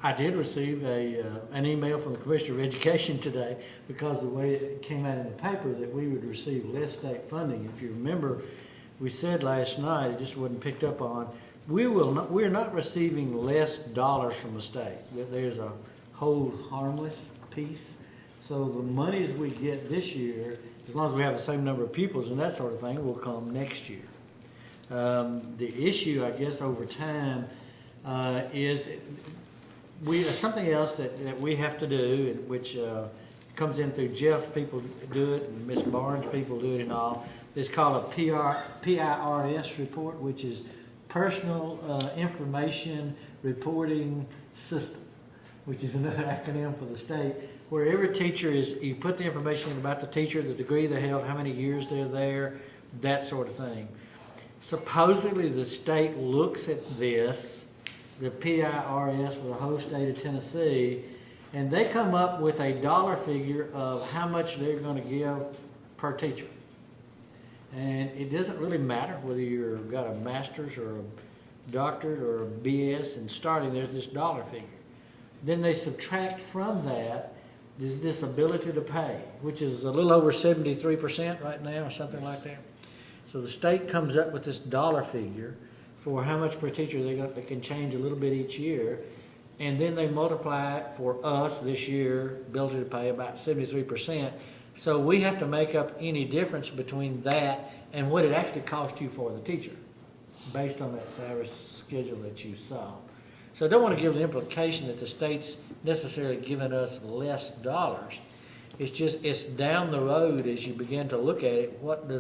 I did receive an email from the Commissioner of Education today because the way it came out in the paper that we would receive less state funding. If you remember, we said last night, it just wasn't picked up on, we're not receiving less dollars from the state. There's a whole harmless piece. So the monies we get this year, as long as we have the same number of pupils and that sort of thing, will come next year. The issue, I guess, over time is something else that we have to do, which comes in through Jeff's people do it, and Miss Barnes' people do it and all. It's called a PIRS report, which is Personal Information Reporting System, which is another acronym for the state, where every teacher you put the information in about the teacher, the degree they held, how many years they're there, that sort of thing. Supposedly the state looks at this, the PIRS for the whole state of Tennessee, and they come up with a dollar figure of how much they're going to give per teacher. And it doesn't really matter whether you've got a master's or a doctorate or a BS, and starting there's this dollar figure. Then they subtract from that is this ability to pay, which is a little over 73% right now or something like that. So the state comes up with this dollar figure for how much per teacher they can change a little bit each year, and then they multiply it for us this year, ability to pay about 73%. So we have to make up any difference between that and what it actually costs you for the teacher, based on that salary schedule that you saw. So I don't want to give the implication that the state's necessarily giving us less dollars. It's just, it's down the road as you begin to look at it, what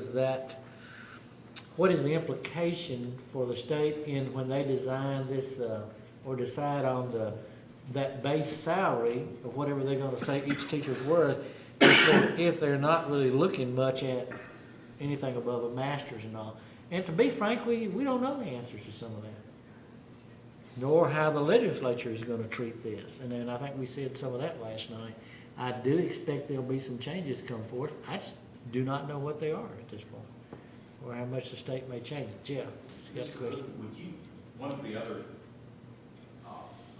is the implication for the state in when they design this or decide on that base salary of whatever they're going to say each teacher's worth, if they're not really looking much at anything above a master's and all. And to be frank with you, we don't know the answers to some of that, nor how the legislature is going to treat this. And then I think we said some of that last night. I do expect there'll be some changes come forth. I just do not know what they are at this point, or how much the state may change it. Jeff, you got a question? Would you, one of the other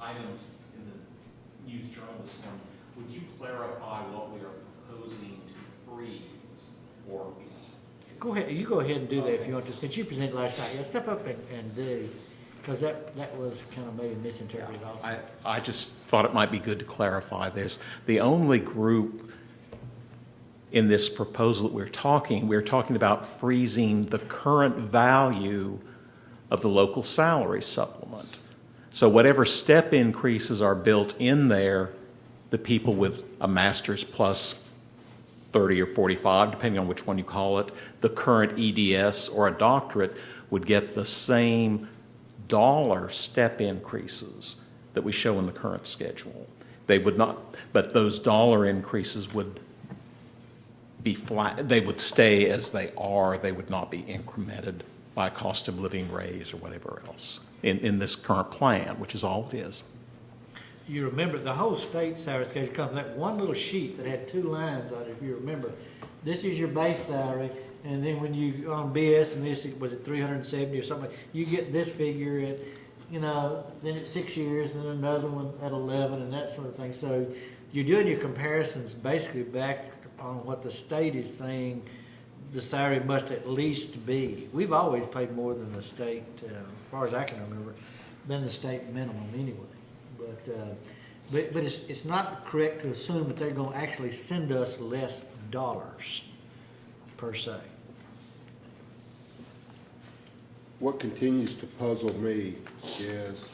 items in the News Journal this morning, would you clarify what we are proposing to freeze or? Go ahead. You go ahead and do that if you want to. Since you presented last night, yeah, step up and do, because that was kind of maybe misinterpreted also. I just thought it might be good to clarify this. The only group in this proposal that we're talking about freezing the current value of the local salary supplement. So whatever step increases are built in there, the people with a master's plus 30 or 45, depending on which one you call it, the current EDS or a doctorate would get the same dollar step increases that we show in the current schedule. They would not, but those dollar increases would be flat. They would stay as they are. They would not be incremented by a cost of living raise or whatever else in this current plan, which is all it is. You remember the whole state salary schedule comes that one little sheet that had two lines on it. If you remember, this is your base salary, and then when you on BS and this was it 370 or something, you get this figure at, then at 6 years, and then another one at 11, and that sort of thing. So you're doing your comparisons basically back on what the state is saying the salary must at least be, we've always paid more than the state, as far as I can remember, than the state minimum anyway. But it's not correct to assume that they're gonna actually send us less dollars, per se. What continues to puzzle me is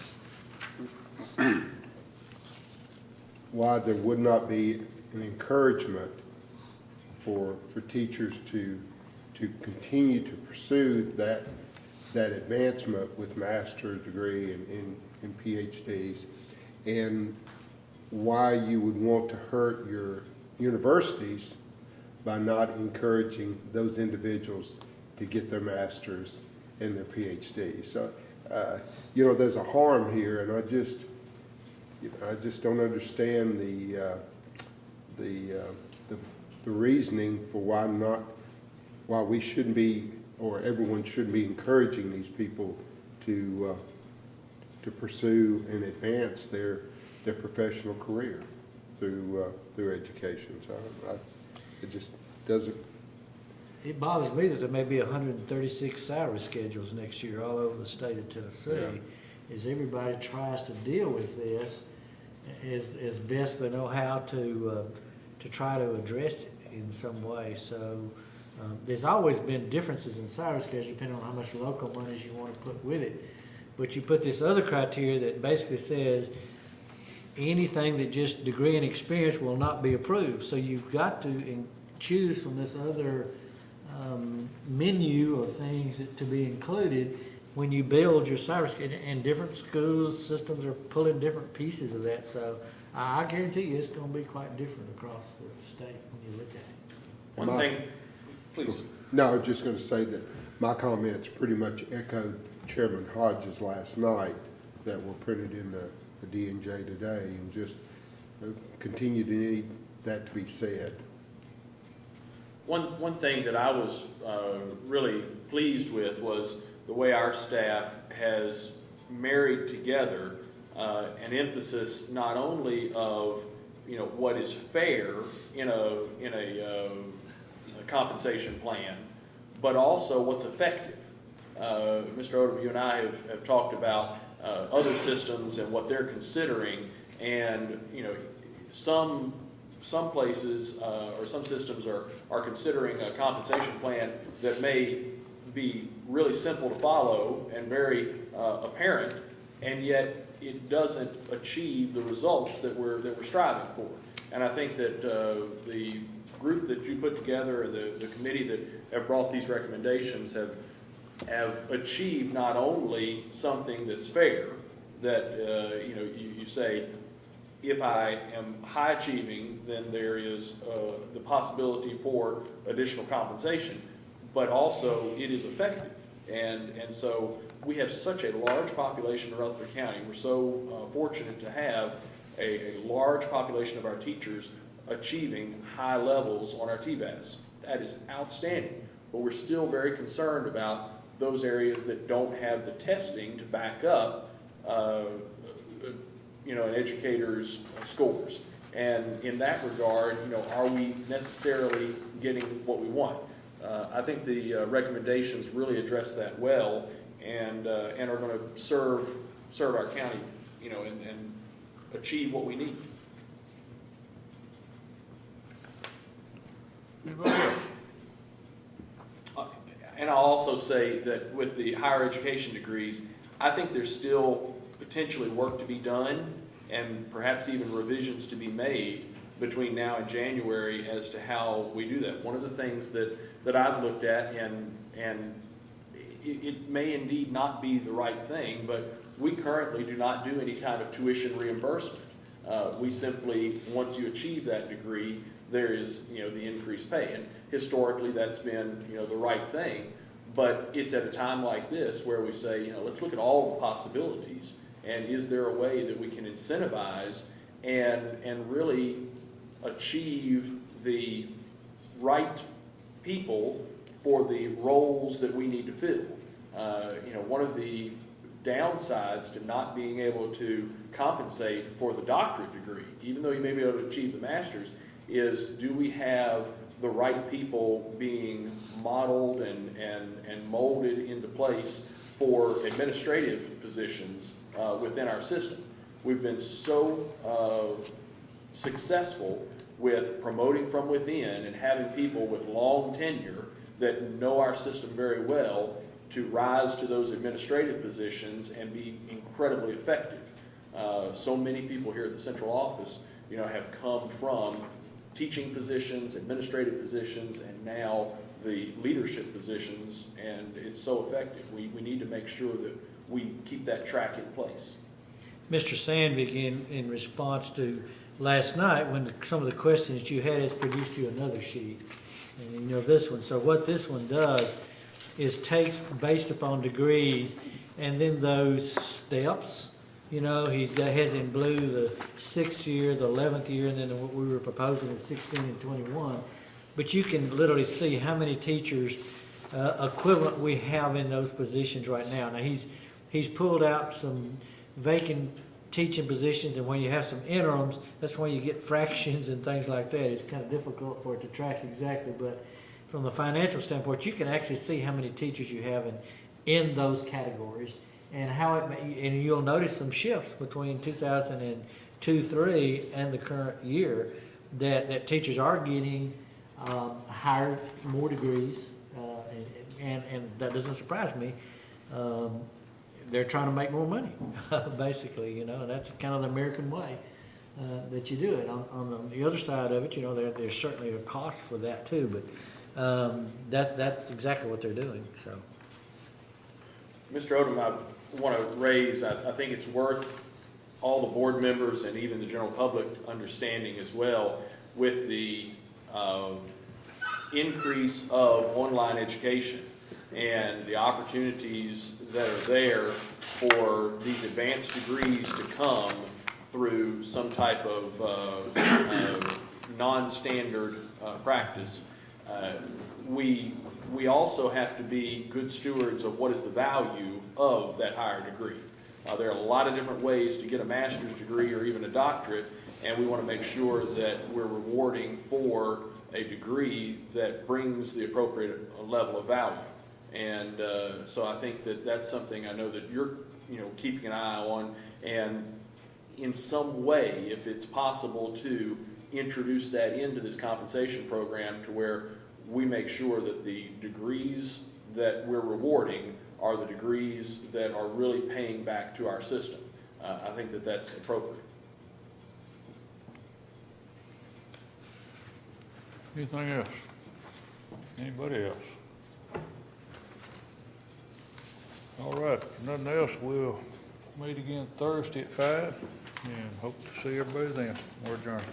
why there would not be an encouragement for teachers to continue to pursue that advancement with master's degree and PhDs, and why you would want to hurt your universities by not encouraging those individuals to get their masters and their PhDs. So, you know, there's a harm here, and I just don't understand the reasoning for why we shouldn't be, or everyone shouldn't be encouraging these people to pursue and advance their professional career through education. So it just doesn't. It bothers me that there may be 136 salary schedules next year all over the state of Tennessee, as everybody tries to deal with this as best they know how to try to address it in some way. So there's always been differences in salary schedules depending on how much local monies you want to put with it. But you put this other criteria that basically says anything that just degree and experience will not be approved. So you've got to choose from this other menu of things to be included when you build your salary schedule, and different schools systems are pulling different pieces of that. So I guarantee you it's going to be quite different across the state when you look at it. One thing, please. No, I was just going to say that my comments pretty much echoed Chairman Hodges last night that were printed in the D&J today, and just continue to need that to be said. One thing that I was really pleased with was the way our staff has married together an emphasis not only of what is fair in a compensation plan, but also what's effective. Mr. Odom, you and I have talked about other systems and what they're considering, and some places or some systems are considering a compensation plan that may be really simple to follow and very apparent, and yet it doesn't achieve the results that we're striving for. And I think that the group that you put together, the committee that have brought these recommendations, have achieved not only something that's fair, that you say, if I am high achieving, then there is the possibility for additional compensation, but also it is effective. And so we have such a large population in Rutherford County. We're so fortunate to have a large population of our teachers achieving high levels on our TBAS. That is outstanding, but we're still very concerned about those areas that don't have the testing to back up an educator's scores. And in that regard, are we necessarily getting what we want? I think the recommendations really address that well, and are going to serve our county, and achieve what we need. Anybody else? And I'll also say that with the higher education degrees, I think there's still potentially work to be done, and perhaps even revisions to be made between now and January as to how we do that. One of the things that I've looked at, and it may indeed not be the right thing, but we currently do not do any kind of tuition reimbursement. We simply, once you achieve that degree, there is the increased pay, and historically that's been the right thing. But it's at a time like this where we say, let's look at all the possibilities, and is there a way that we can incentivize and really achieve the right people for the roles that we need to fill. One of the downsides to not being able to compensate for the doctorate degree, even though you may be able to achieve the master's, is do we have the right people being modeled and molded into place for administrative positions within our system. We've been so successful with promoting from within and having people with long tenure that know our system very well to rise to those administrative positions and be incredibly effective. So many people here at the central office, have come from teaching positions, administrative positions, and now the leadership positions, and it's so effective. We need to make sure that we keep that track in place. Mr. Sandvik, in response to last night, when some of the questions you had, has produced you another sheet. And this one. So what this one does is takes, based upon degrees, and then those steps, has in blue the 6th year, the 11th year, and then what we were proposing is 16 and 21. But you can literally see how many teachers equivalent we have in those positions right now. Now he's pulled out some vacant teaching positions, and when you have some interims, that's when you get fractions and things like that. It's kind of difficult for it to track exactly, but from the financial standpoint, you can actually see how many teachers you have in those categories, and and you'll notice some shifts between 2002-3 and the current year that teachers are getting higher, more degrees, and that doesn't surprise me. They're trying to make more money, basically, and that's kind of the American way that you do it. On the other side of it, there's certainly a cost for that too, but that's exactly what they're doing. So, Mr. Odom, I want to raise, I think it's worth all the board members and even the general public understanding as well, with the increase of online education and the opportunities that are there for these advanced degrees to come through some type of non-standard practice. We also have to be good stewards of what is the value of that higher degree. There are a lot of different ways to get a master's degree or even a doctorate, and we want to make sure that we're rewarding for a degree that brings the appropriate level of value. And so I think that that's something I know that you're keeping an eye on, and in some way, if it's possible to introduce that into this compensation program to where we make sure that the degrees that we're rewarding are the degrees that are really paying back to our system. I think that that's appropriate. Anything else? Anybody else? All right, if nothing else, we'll meet again Thursday at 5, and hope to see everybody then. We're adjourned.